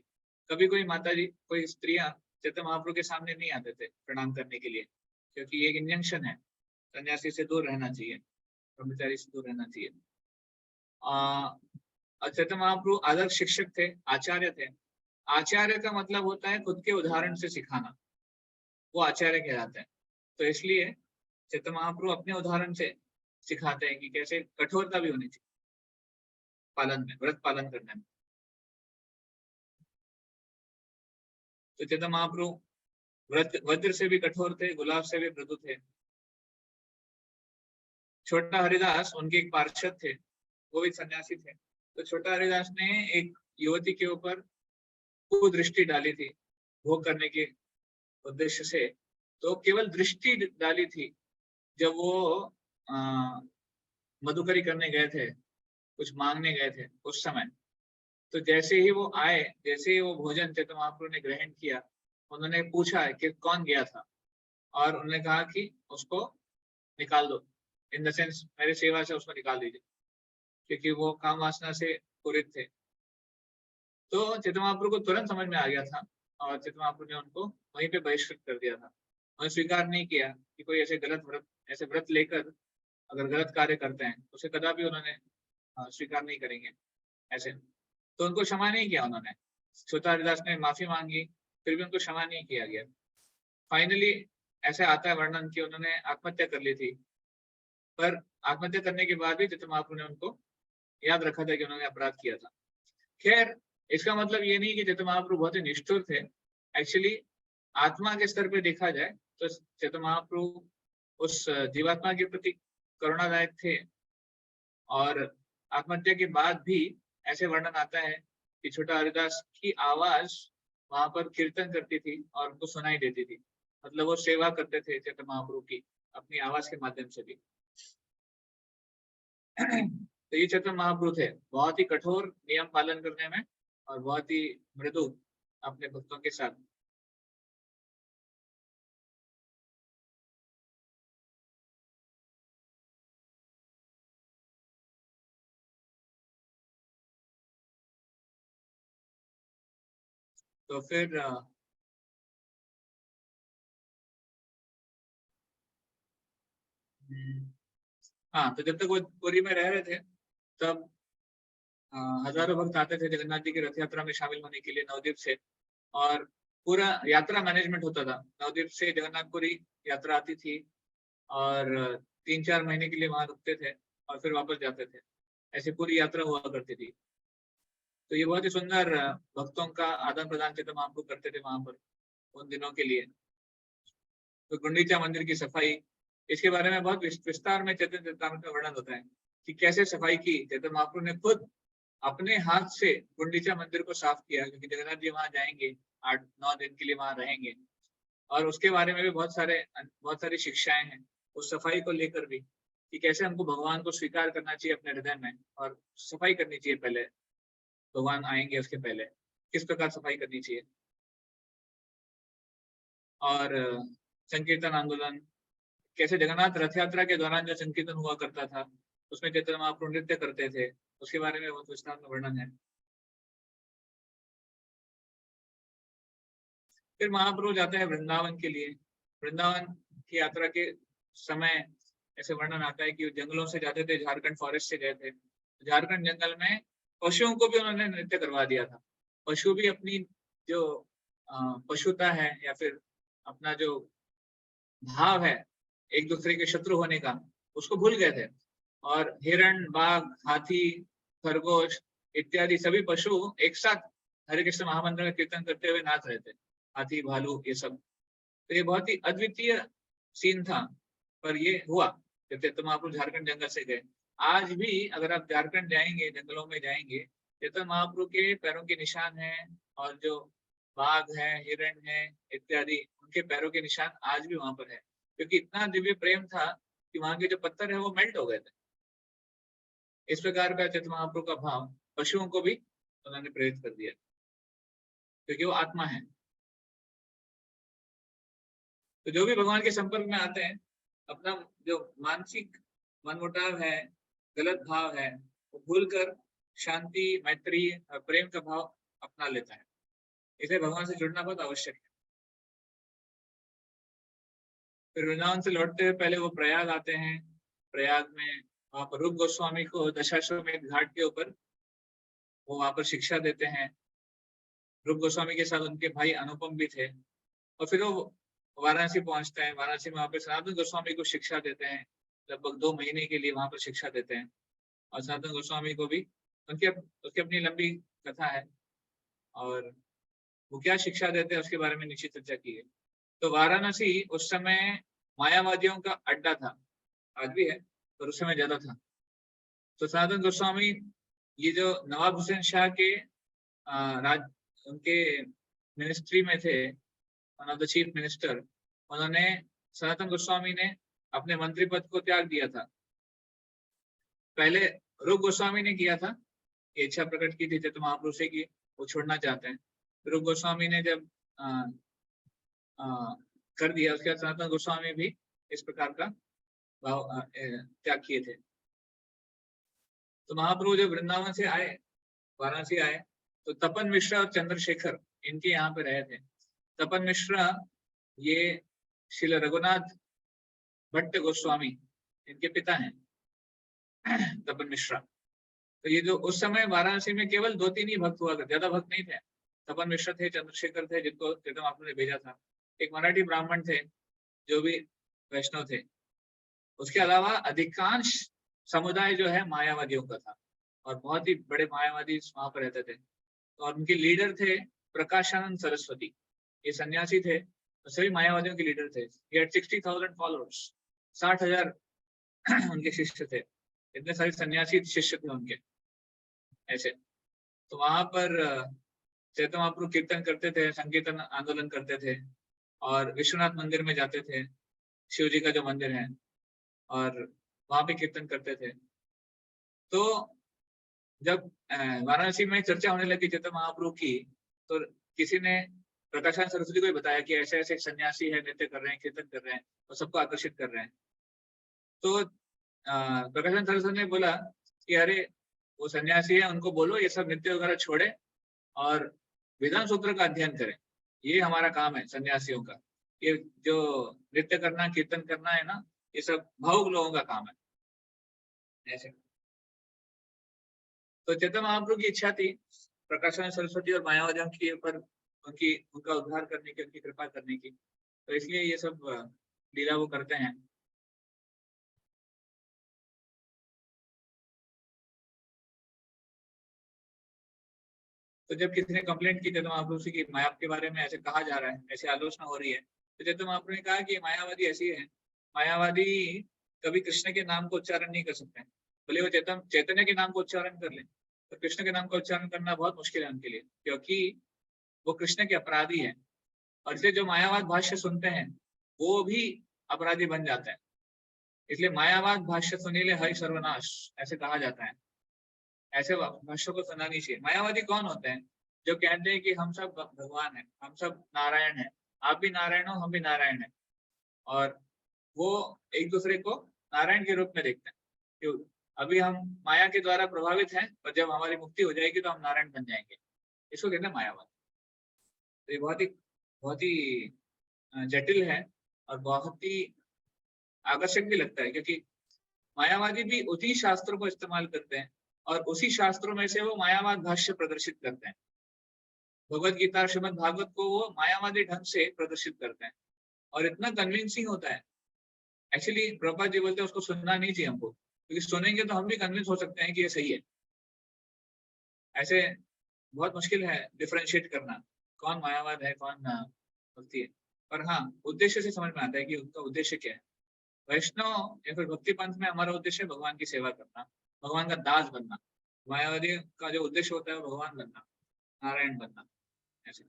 कभी कोई माता जी, कोई स्त्रियां चैतन्य महाप्रभु के सामने नहीं आते थे प्रणाम करने के लिए, क्योंकि ये एक इंजंक्शन है, सन्यासी से दूर रहना चाहिए, ब्रह्मचारी से दूर रहना चाहिए। चैतन्य महाप्रभु आदर्श शिक्षक थे, आचार्य थे। आचार्य का मतलब होता है खुद के उदाहरण से सिखाना, वो आचार्य कहलाते हैं। तो इसलिए चैतन्य महाप्रभु अपने उदाहरण से सिखाते हैं कि कैसे कठोरता भी होनी चाहिए पालन में, व्रत पालन करने में। तो चैतन्य महाप्रभु वज्र से भी कठोर थे, गुलाब से भी मृदु थे। छोटा हरिदास उनके एक पार्षद थे, वो भी सन्यासी थे। तो छोटा हरिदास ने एक युवती के ऊपर कुदृष्टि डाली थी भोग करने के उद्देश्य से। तो केवल दृष्टि डाली थी, जब वो मधुकरी करने गए थे, कुछ मांगने गए थे उस समय। तो जैसे ही वो आए, जैसे ही वो भोजन चैतन्य महाप्रभु ने ग्रहण किया, उन्होंने पूछा कि कौन गया था, और उन्होंने कहा कि उसको निकाल दो, इन द सेंस मेरे सेवा से उसको निकाल दीजिए, क्योंकि वो काम वासना से पूरित थे। तो चैतन्य महाप्रभु को तुरंत समझ में आ गया था और चैतन्य महाप्रभु ने उनको वहीं पे बहिष्कृत कर दिया था। उन्होंने स्वीकार नहीं किया कि कोई ऐसे गलत व्रत, ऐसे व्रत लेकर अगर गलत कार्य करते हैं उसे कदापि उन्होंने स्वीकार नहीं करेंगे ऐसे। तो उनको क्षमा नहीं किया उन्होंने। छोटा हरिदास ने माफी मांगी, फिर भी उनको क्षमा नहीं किया गया। फाइनली ऐसे आता है वर्णन कि उन्होंने आत्महत्या कर ली थी, पर आत्महत्या करने के बाद भी चैतन्य महाप्रभु ने उनको याद रखा था कि उन्होंने अपराध किया था। खैर, इसका मतलब ये नहीं कि चैतन्य महाप्रभु बहुत ही निष्ठुर थे। एक्चुअली आत्मा के स्तर पे देखा जाए तो चैतन्य महाप्रभु उस जीवात्मा के प्रति करुणादायक थे। और आत्महत्या के बाद भी ऐसे वर्णन आता है कि छोटा हरिदास की आवाज वहां पर कीर्तन करती थी और उनको सुनाई देती थी, मतलब वो सेवा करते थे चैतन्य महाप्रभु की अपनी आवाज के माध्यम से भी। तो ये चैतन्य महाप्रभु थे, बहुत ही कठोर नियम पालन करने में और बहुत ही मृदु अपने भक्तों के साथ। तो फिर हाँ, तो जब तक वो पुरी में रह रहे थे तब हजारों भक्त आते थे जगन्नाथ जी की रथ यात्रा में शामिल होने के लिए नवद्वीप से, और पूरा यात्रा मैनेजमेंट होता था। नवद्वीप से जगन्नाथपुरी यात्रा आती थी और 3-4 महीने के लिए वहां रुकते थे और फिर वापस जाते थे। ऐसी पूरी यात्रा हुआ करती थी। तो ये बहुत ही सुंदर भक्तों का आदान प्रदान चैतन्य महाप्रभु करते थे वहां पर उन दिनों के लिए। तो गुंडीचा मंदिर की सफाई, इसके बारे में बहुत विस्तार में चैतन्य चरितामृत में वर्णन होता है कि कैसे सफाई की। चैतन्य महाप्रभु ने खुद अपने हाथ से गुंडीचा मंदिर को साफ किया, क्योंकि जगन्नाथ जी वहां जाएंगे, 8-9 दिन के लिए वहां रहेंगे, और उसके बारे में भी बहुत सारी शिक्षाएं हैं उस सफाई को लेकर भी, कि कैसे हमको भगवान को स्वीकार करना चाहिए अपने हृदय में और सफाई करनी चाहिए। पहले भगवान आएंगे उसके पहले किस प्रकार सफाई करनी चाहिए। और संकीर्तन आंदोलन, कैसे जगन्नाथ रथ यात्रा के दौरान जो संकीर्तन हुआ करता था उसमें चैतन्य महाप्रभु नृत्य करते थे, उसके बारे में बहुत विस्तार में वर्णन है। फिर महाप्रभु जाते हैं वृंदावन के लिए। वृंदावन की यात्रा के समय ऐसे वर्णन आता है कि जंगलों से जाते थे, झारखंड फॉरेस्ट से गए थे। झारखंड जंगल में पशुओं को भी उन्होंने नृत्य करवा दिया था। पशु भी अपनी जो पशुता है या फिर अपना जो भाव है एक दूसरे के शत्रु होने का, उसको भूल गए थे। और हिरण, बाघ, हाथी, खरगोश इत्यादि सभी पशु एक साथ हरे कृष्ण महामंत्र में कीर्तन करते हुए नाच रहे थे। हाथी, भालू, ये सब। तो ये बहुत ही अद्वितीय सीन था, पर ये हुआ जब चैतन्य महाप्रभु झारखंड जंगल से गए। आज भी अगर आप झारखंड जाएंगे, जंगलों में जाएंगे, चैतन्य महाप्रभु के पैरों के निशान हैं, और जो बाघ है, हिरण है इत्यादि, उनके पैरों के निशान आज भी वहां पर है, क्योंकि इतना दिव्य प्रेम था कि वहां के जो पत्थर है वो मेल्ट हो गए थे। इस प्रकार का चैतन्य महाप्रभु का भाव पशुओं को भी उन्होंने प्रेरित कर दिया, क्योंकि वो आत्मा है। तो जो भी भगवान के संपर्क में आते हैं, अपना जो मानसिक मनमुटाव है, गलत भाव है, वो भूलकर शांति, मैत्री और प्रेम का भाव अपना लेता है। इसलिए भगवान से जुड़ना बहुत आवश्यक है। फिर वृंदावन से लौटते हुए पहले वो प्रयाग आते हैं। प्रयाग में वहां पर रूप गोस्वामी को दशाश्वमेध घाट के ऊपर वो वहां पर शिक्षा देते हैं। रूप गोस्वामी के साथ उनके भाई अनुपम भी थे। और फिर वो वाराणसी पहुंचते हैं। वाराणसी में वहां पर सनातन गोस्वामी को शिक्षा देते हैं, लगभग 2 महीने के लिए वहां पर शिक्षा देते हैं। और सनातन गोस्वामी को भी उसकी अपनी लंबी कथा है, और वो क्या शिक्षा देते हैं उसके बारे में निश्चित चर्चा की है। तो वाराणसी उस समय मायावादियों का अड्डा था, आज भी है पर उस समय ज्यादा था। तो सनातन गोस्वामी, ये जो नवाब हुसैन शाह के उनके मिनिस्ट्री में थे, one of the chief minister, उन्होंने सनातन गोस्वामी ने अपने मंत्री पद को त्याग दिया था। पहले रूप गोस्वामी ने किया था, ये इच्छा प्रकट की थी चैतन्य महाप्रभु से कि वो छोड़ना चाहते हैं। रूप गोस्वामी ने जब कर दिया, उसके बाद सनातन गोस्वामी भी इस प्रकार का भाव त्याग किए थे। तो महाप्रभु जब वृंदावन से आए, वाराणसी आए, तो तपन मिश्रा और चंद्रशेखर इनके यहाँ पे रहे थे। तपन मिश्रा ये श्रील रघुनाथ भट्ट गोस्वामी इनके पिता हैं, तपन मिश्रा। तो ये जो उस समय वाराणसी में केवल 2-3 ही भक्त हुआ करते, ज्यादा भक्त नहीं थे। तपन मिश्रा थे, चंद्रशेखर थे, जिनको चैतन्य महाप्रभु ने भेजा था। एक मराठी ब्राह्मण थे जो भी वैष्णव थे। उसके अलावा अधिकांश समुदाय जो है मायावादियों का था, और बहुत ही बड़े मायावादी वहां पर रहते थे। और उनके लीडर थे प्रकाशानंद सरस्वती। ये सन्यासी थे, तो सभी मायावादियों के लीडर थे। ये 60,000 फॉलोअर्स, 60,000 उनके शिष्य थे। इतने सारे सन्यासी शिष्य थे उनके ऐसे। तो वहां पर चैतन्य महाप्रभु कीर्तन करते थे, संकीर्तन आंदोलन करते थे, और विश्वनाथ मंदिर में जाते थे, शिव जी का जो मंदिर है, और वहां पे कीर्तन करते थे। तो जब वाराणसी में चर्चा होने लगी चैतन्य महाप्रभु की, तो किसी ने प्रकाशानंद सरस्वती को ही बताया कि ऐसे ऐसे सन्यासी है, नृत्य कर रहे हैं, कीर्तन कर रहे हैं और सबको आकर्षित कर रहे हैं। तो प्रकाशानंद सरस्वती ने बोला कि अरे वो सन्यासी है, उनको बोलो ये सब नृत्य वगैरह छोड़े और वेदांत सूत्र का अध्ययन करें। ये हमारा काम है सन्यासियों का। ये जो नृत्य करना, कीर्तन करना है ना, ये सब भावुक लोगों का काम है ऐसे। तो चैतन्य महाप्रभु की इच्छा थी प्रकाशानंद सरस्वती और मायावादियों के ऊपर उनका उद्धार करने की, उनकी कृपा करने की। तो इसलिए ये सब लीला वो करते हैं। तो जब किसी ने कंप्लेंट की चैतन्य महाप्रभु से कि माया के बारे में ऐसे कहा जा रहा है, ऐसी आलोचना हो रही है, तो चैतन्य महाप्रभु ने कहा कि मायावादी ऐसी है, मायावादी कभी कृष्ण के नाम को उच्चारण नहीं कर सकते, भले वो चैतन्य के नाम को उच्चारण कर ले, तो कृष्ण के नाम का उच्चारण करना बहुत मुश्किल है उनके लिए, क्योंकि वो कृष्ण के अपराधी है। और इसलिए जो मायावाद भाष्य सुनते हैं वो भी अपराधी बन जाते हैं। इसलिए मायावाद भाष्य सुनीले हरि सर्वनाश ऐसे कहा जाता है। ऐसे भाष्यों को सुनना नहीं चाहिए। मायावादी कौन होते हैं? जो कहते हैं कि हम सब भगवान हैं, हम सब नारायण हैं, आप भी नारायण हो, हम भी नारायण हैं, और वो एक दूसरे को नारायण के रूप में देखते हैं। क्यों? अभी हम माया के द्वारा प्रभावित हैं, और जब हमारी मुक्ति हो जाएगी तो हम नारायण बन जाएंगे। इसको कहते हैं मायावाद। तो ये बहुत ही जटिल है और बहुत ही आकर्षक भी लगता है, क्योंकि मायावादी भी उसी शास्त्रों को इस्तेमाल करते हैं और उसी शास्त्रों में से वो मायावाद भाष्य प्रदर्शित करते हैं। भगवत गीता, श्रीमद् भागवत को वो मायावादी ढंग से प्रदर्शित करते हैं और इतना कन्विंसिंग होता है। एक्चुअली प्रभुपाद जी बोलते हैं उसको सुनना नहीं चाहिए हमको, क्योंकि सुनेंगे तो हम भी कन्विंस हो सकते हैं कि ये सही है। ऐसे बहुत मुश्किल है डिफरेंशिएट करना कौन मायावाद है, कौन भक्ति है। पर हाँ, उद्देश्य से समझ में आता है कि उनका उद्देश्य क्या है। वैष्णव या फिर भक्ति पंथ में हमारा उद्देश्य है भगवान की सेवा करना, भगवान का दास बनना। मायावादी का जो उद्देश्य होता है भगवान बनना, नारायण बनना, ऐसे।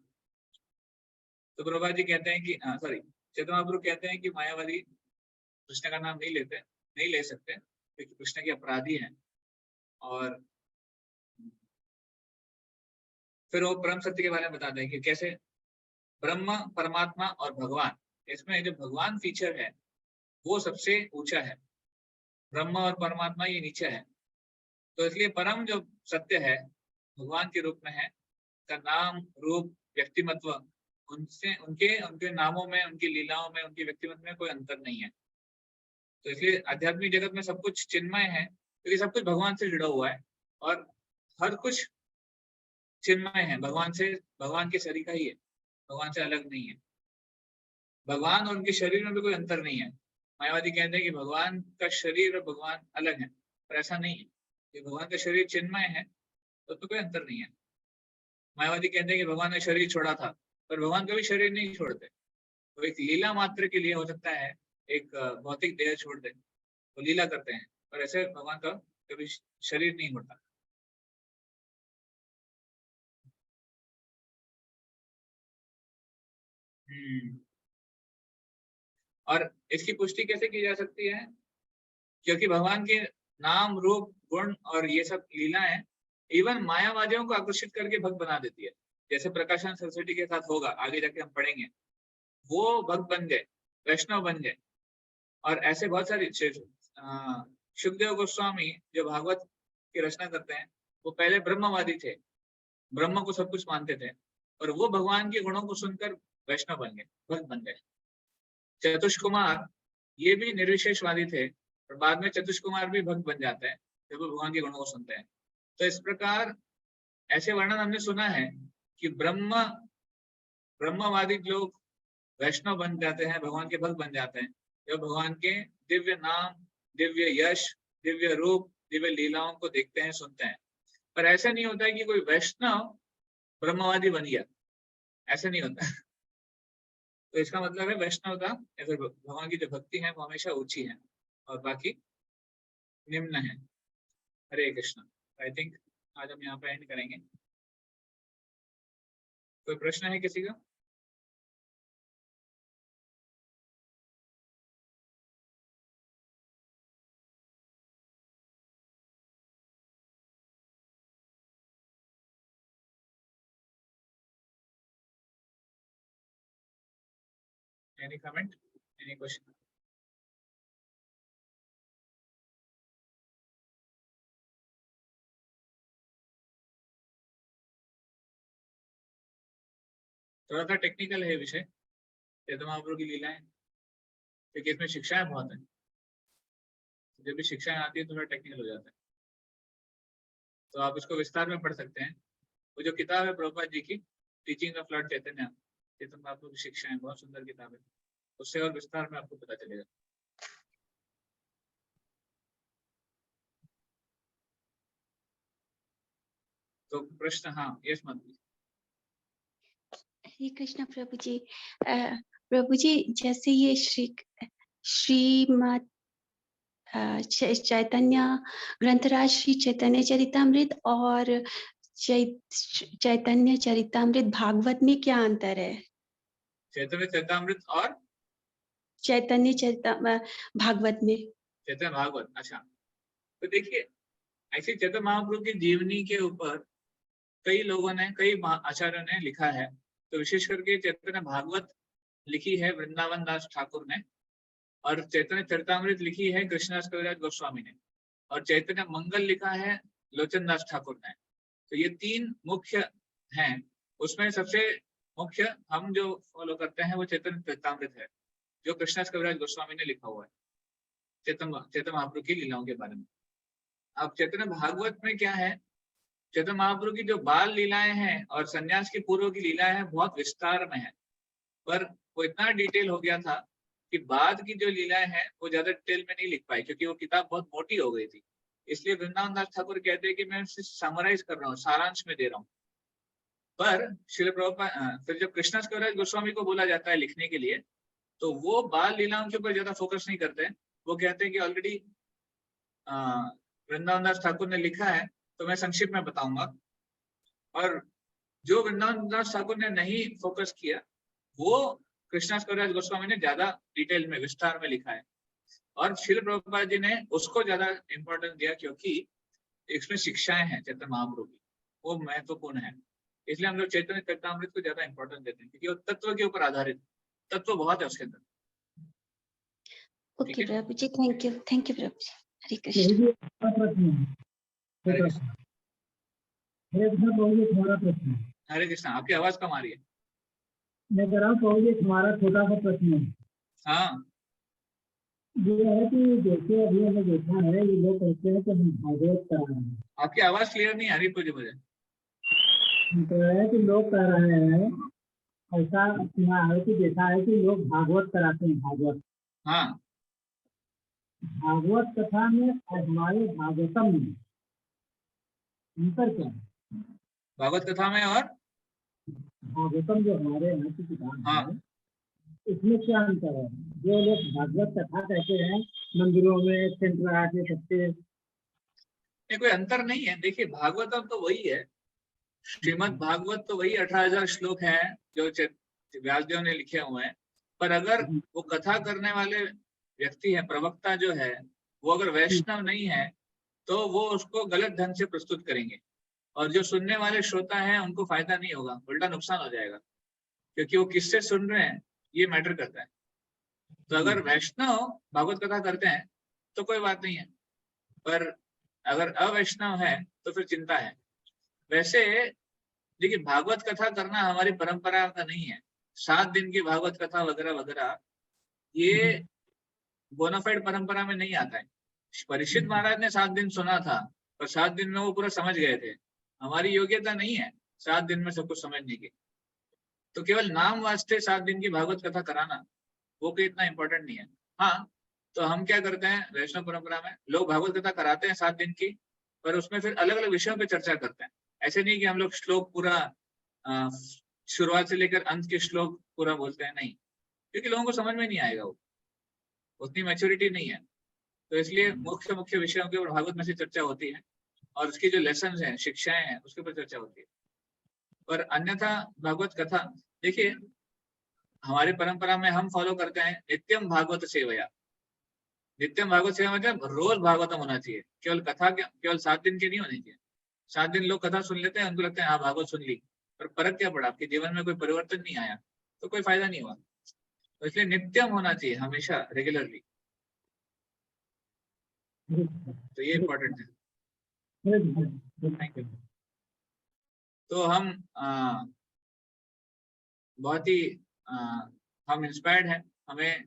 तो प्रभुपाद जी कहते हैं कि सॉरी चैतन्य महाप्रभु कहते हैं कि मायावादी कृष्ण का नाम नहीं ले सकते, क्योंकि कृष्ण के अपराधी हैं। और फिर वो परम सत्य के बारे में बताते हैं कि कैसे ब्रह्म, परमात्मा और भगवान, इसमें जो भगवान फीचर है वो सबसे ऊंचा है, ब्रह्म और परमात्मा ये नीचे है। तो इसलिए परम जो सत्य है भगवान के रूप में है, का नाम, रूप, व्यक्तिमत्व, उनसे उनके नामों में, उनकी लीलाओं में, उनके व्यक्तिमत्व में कोई अंतर नहीं है। तो इसलिए आध्यात्मिक जगत में सब कुछ चिन्मय है, क्योंकि सब कुछ भगवान से जुड़ा हुआ है और हर कुछ चिन्मय है, भगवान के शरीर का ही है, भगवान से अलग नहीं है। भगवान और उनके शरीर में भी कोई अंतर नहीं है। मायावादी कहते हैं कि भगवान का शरीर और भगवान अलग है, पर ऐसा नहीं है। कि भगवान का शरीर चिन्मय है तो कोई अंतर नहीं है। मायावादी कहते हैं कि भगवान ने शरीर छोड़ा था, पर भगवान कभी शरीर नहीं छोड़ते। तो एक लीला मात्र के लिए हो सकता है एक भौतिक देह छोड़ दे, तो लीला करते हैं, पर ऐसे भगवान का कभी शरीर नहीं होता। और इसकी पुष्टि कैसे की जा सकती है? क्योंकि भगवान के नाम, रूप, गुण और ये सब लीलाएं इवन मायावादियों को आकर्षित करके भक्त बना देती है। जैसे प्रकाशन सरस्वती के साथ होगा, आगे जाके हम पढ़ेंगे, वो भक्त बन गए, वैष्णव बन गए। और ऐसे बहुत सारे सुखदेव गोस्वामी जो भागवत की रचना करते हैं, वो पहले ब्रह्मवादी थे, ब्रह्म को सब कुछ मानते थे, और वो भगवान के गुणों को सुनकर वैष्णव बन गए, भक्त बन गए। चतुष कुमार ये भी निर्विशेषवादी थे, और बाद में चतुष कुमार भी भक्त बन जाते हैं जब वो भगवान के गुणों को सुनते हैं। तो इस प्रकार ऐसे वर्णन हमने सुना है कि ब्रह्मवादी लोग वैष्णव बन जाते हैं, भगवान के भक्त बन जाते हैं, जब भगवान के दिव्य नाम, दिव्य यश, दिव्य रूप, दिव्य लीलाओं को देखते हैं, सुनते हैं। पर ऐसा नहीं होता है कि कोई वैष्णव ब्रह्मवादी बन गया, ऐसा नहीं होता। तो इसका मतलब है वैष्णवता या फिर भगवान की जो भक्ति है वो हमेशा ऊंची है और बाकी निम्न है। हरे कृष्ण। आई थिंक आज हम यहाँ पे एंड करेंगे। कोई प्रश्न है किसी का? Any comment? Any question? थोड़ा सा टेक्निकल है विषय, चैतन्य महाप्रभु की लीलाएं, क्योंकि इसमें शिक्षाएं बहुत है। जब भी शिक्षाएं आती है थोड़ा टेक्निकल हो जाता है, तो आप इसको विस्तार में पढ़ सकते हैं। वो जो किताब है प्रभुपाद जी की टीचिंग ऑफ लॉर्ड चैतन्य, चैतन्य महाप्रभु की शिक्षाएं, बहुत सुंदर किताब है, उससे और विस्तार में आपको पता चलेगा। तो प्रश्न, हाँ, यस मत। हरे कृष्णा प्रभु जी। प्रभु जी, जैसे ये श्रीमद चैतन्य ग्रंथराज श्री चैतन्य चरितामृत और चैतन्य चरितामृत भागवत में क्या अंतर है? चैतन्य चरितामृत और चैतन्य भागवत में? चैतन्य भागवत, अच्छा। तो देखिए, ऐसे चैतन्य महाप्रभु की जीवनी के ऊपर कई लोगों ने, कई आचार्यों ने लिखा है। तो विशेष करके चैतन्य भागवत लिखी है वृंदावन दास ठाकुर ने, और चैतन्य चरितामृत लिखी है कृष्णदास कविराज गोस्वामी ने, और चैतन्य मंगल लिखा है लोचन दास ठाकुर ने। तो ये तीन मुख्य हैं। उसमें सबसे मुख्य हम जो फॉलो करते हैं वो चैतन्य चरितामृत है, जो कृष्णदास कविराज गोस्वामी ने लिखा हुआ है चैतन्य महाप्रभु की लीलाओं के बारे में। अब चैतन्य भागवत में क्या है, चैतन्य महाप्रभु की जो बाल लीलाएं हैं और सन्यास की पूर्व की लीलाएं हैं बहुत विस्तार में है, पर वो इतना डिटेल हो गया था कि बाद की जो लीलाएं हैं वो ज्यादा डिटेल में नहीं लिख पाई, क्योंकि वो किताब बहुत मोटी हो गई थी। इसलिए वृंदावन दास ठाकुर कहते हैं कि मैं उसे समराइज कर रहा हूँ, सारांश में दे रहा हूँ। पर श्रील प्रभुपाद, फिर जब कृष्णदास कविराज गोस्वामी को बोला जाता है लिखने के लिए, तो वो बाल लीलाओं के ऊपर ज्यादा फोकस नहीं करते हैं। वो कहते हैं कि ऑलरेडी वृंदावन दास ठाकुर ने लिखा है, तो मैं संक्षिप्त में बताऊंगा। और जो वृंदावन दास ठाकुर ने नहीं फोकस किया, वो कृष्णदास कविराज गोस्वामी ने ज्यादा डिटेल में, विस्तार में लिखा है। और श्रील प्रभुपाद जी ने उसको ज्यादा इंपॉर्टेंस दिया, क्योंकि इसमें शिक्षाएं हैं चैतन्य महाप्रभु की, वो महत्वपूर्ण है। इसलिए हम लोग चैतन्य चरितामृत को ज्यादा इंपॉर्टेंस देते हैं, क्योंकि वो तत्व के ऊपर आधारित, तत्व बहुत है उसके अंदर। ओके प्रभु जी, थैंक यू प्रभु जी। हरे कृष्ण। हरे कृष्ण। आपकी आवाज कम आ रही है। मैं कह रहा हूँ हमारा छोटा सा प्रश्न है। हाँ, ये है कि जैसे अभी हमने देखा है, ये लोग कहते हैं कि हम भागवत करा रहे हैं। आपकी आवाज क्लियर नहीं आ रही मुझे। तो है कि लोग कह रहे हैं, ऐसा सुना है कि देखा है कि लोग भागवत कराते हैं, भागवत। हाँ, भागवत कथा में और हमारे भागवतम में अंतर क्या है? भागवत कथा में और भागवतम जो हमारे यहाँ की किताब हाँ, है, इसमें क्या अंतर है? जो लोग भागवत कथा कहते हैं मंदिरों में टेंट लगा के सकते, कोई अंतर नहीं है। देखिए, भागवतम तो वही है, श्रीमद् भागवत तो वही 18,000 श्लोक हैं जो व्यासदेव ने लिखे हुए हैं। पर अगर वो कथा करने वाले व्यक्ति है, प्रवक्ता जो है, वो अगर वैष्णव नहीं है, तो वो उसको गलत ढंग से प्रस्तुत करेंगे, और जो सुनने वाले श्रोता हैं उनको फायदा नहीं होगा, उल्टा नुकसान हो जाएगा, क्योंकि वो किससे सुन रहे हैं ये मैटर करता है। तो अगर वैष्णव भागवत कथा करते हैं तो कोई बात नहीं है, पर अगर अवैष्णव है तो फिर चिंता है। वैसे देखिए, भागवत कथा करना हमारी परंपरा का नहीं है। 7 दिन की भागवत कथा वगैरह वगैरह ये बोनाफाइड परंपरा में नहीं आता है। परीक्षित महाराज ने 7 दिन सुना था, पर 7 दिन में वो पूरा समझ गए थे। हमारी योग्यता नहीं है 7 दिन में सब कुछ समझने की। तो केवल नाम वास्ते 7 दिन की भागवत कथा कराना वो कोई इतना इंपॉर्टेंट नहीं है। हाँ, तो हम क्या करते हैं, वैष्णव परंपरा में लोग भागवत कथा कराते हैं 7 दिन की, पर उसमें फिर अलग अलग विषयों पे चर्चा करते हैं। ऐसे नहीं कि हम लोग श्लोक पूरा शुरुआत से लेकर अंत के श्लोक पूरा बोलते हैं, नहीं, क्योंकि लोगों को समझ में नहीं आएगा, वो उतनी मैच्योरिटी नहीं है। तो इसलिए मुख्य मुख्य विषयों के ऊपर भागवत में से चर्चा होती है, और उसकी जो लेसन हैं, शिक्षाएं हैं, उसके ऊपर चर्चा होती है। पर अन्यथा भागवत कथा, देखिए हमारी परंपरा में हम फॉलो करते हैं नित्यम भागवत सेवया। नित्यम भागवत सेवा मतलब रोज भागवतम होना चाहिए, केवल कथा केवल 7 दिन की नहीं होनी चाहिए। 7 दिन लोग कथा सुन लेते हैं, उनको लगता है हाँ भागवत सुन ली, पर फर्क क्या पड़ा, आपके जीवन में कोई परिवर्तन नहीं आया, तो कोई फायदा नहीं हुआ। तो इसलिए नित्यम होना चाहिए, हमेशा रेगुलरली। तो ये इम्पोर्टेंट है। Thank you. तो हम बहुत ही हम इंस्पायर्ड हैं। हमें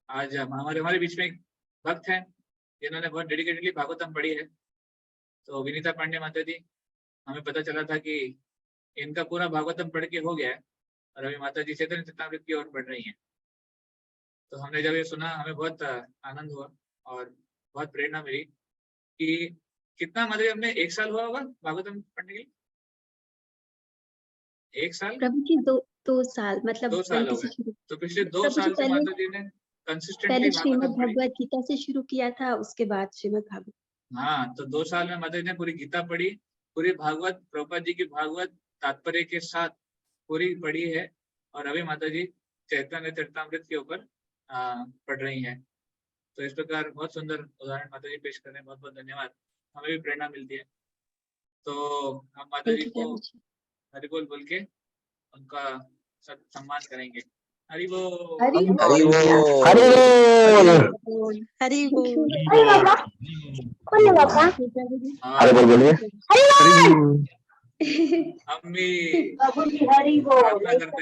आज हमारे बीच में एक भक्त हैं जिन्होंने बहुत डेडिकेटेडली भागवतम पढ़ी है। तो विनीता पांडे माता जी, हमें पता चला था कि इनका पूरा भागवतम पढ़ के हो गया है और अभी माता जी चैतन्य चरितामृत की ओर बढ़ रही हैं। तो हमने जब ये सुना हमें बहुत आनंद हुआ और बहुत प्रेरणा मिली कि कितना मतलब हमने 1 साल हुआ होगा भागवतम पढ़ने के लिए? 1 साल? प्रभु जी 2 साल मतलब 2 साल हो 20 से गए। शुरू। तो पिछले 2 प्रभु जी साल से पहले माता जी ने कंसिस्टेंटली पहले श्रीमद् भागवतम पढ़ी। भगवत गीता से शुरू किया था, उसके बाद श्रीमद् भागवत। हाँ, तो 2 साल में माता जी ने पूरी गीता पढ़ी, पूरी भागवत प्रभुपाद जी की भागवत तात्पर्य के साथ पूरी पढ़ी है और अभी माता जी चैतन्य चरितामृत के ऊपर पढ़ रही हैं। तो इस प्रकार बहुत सुंदर उदाहरण माता जी पेश कर रहे हैं। बहुत बहुत धन्यवाद, हमें भी प्रेरणा मिलती है। तो हम माता जी थैंक यू को प्रभु जी। हरि बोल बोल के उनका सम्मान करेंगे। हरि बोल। हरि बोल। हरि बोल। हरि बोल। प्रभु जी। हरि बोल बोलिए। अम्मी प्रभु जी हरि बोल। प्रार्थना करते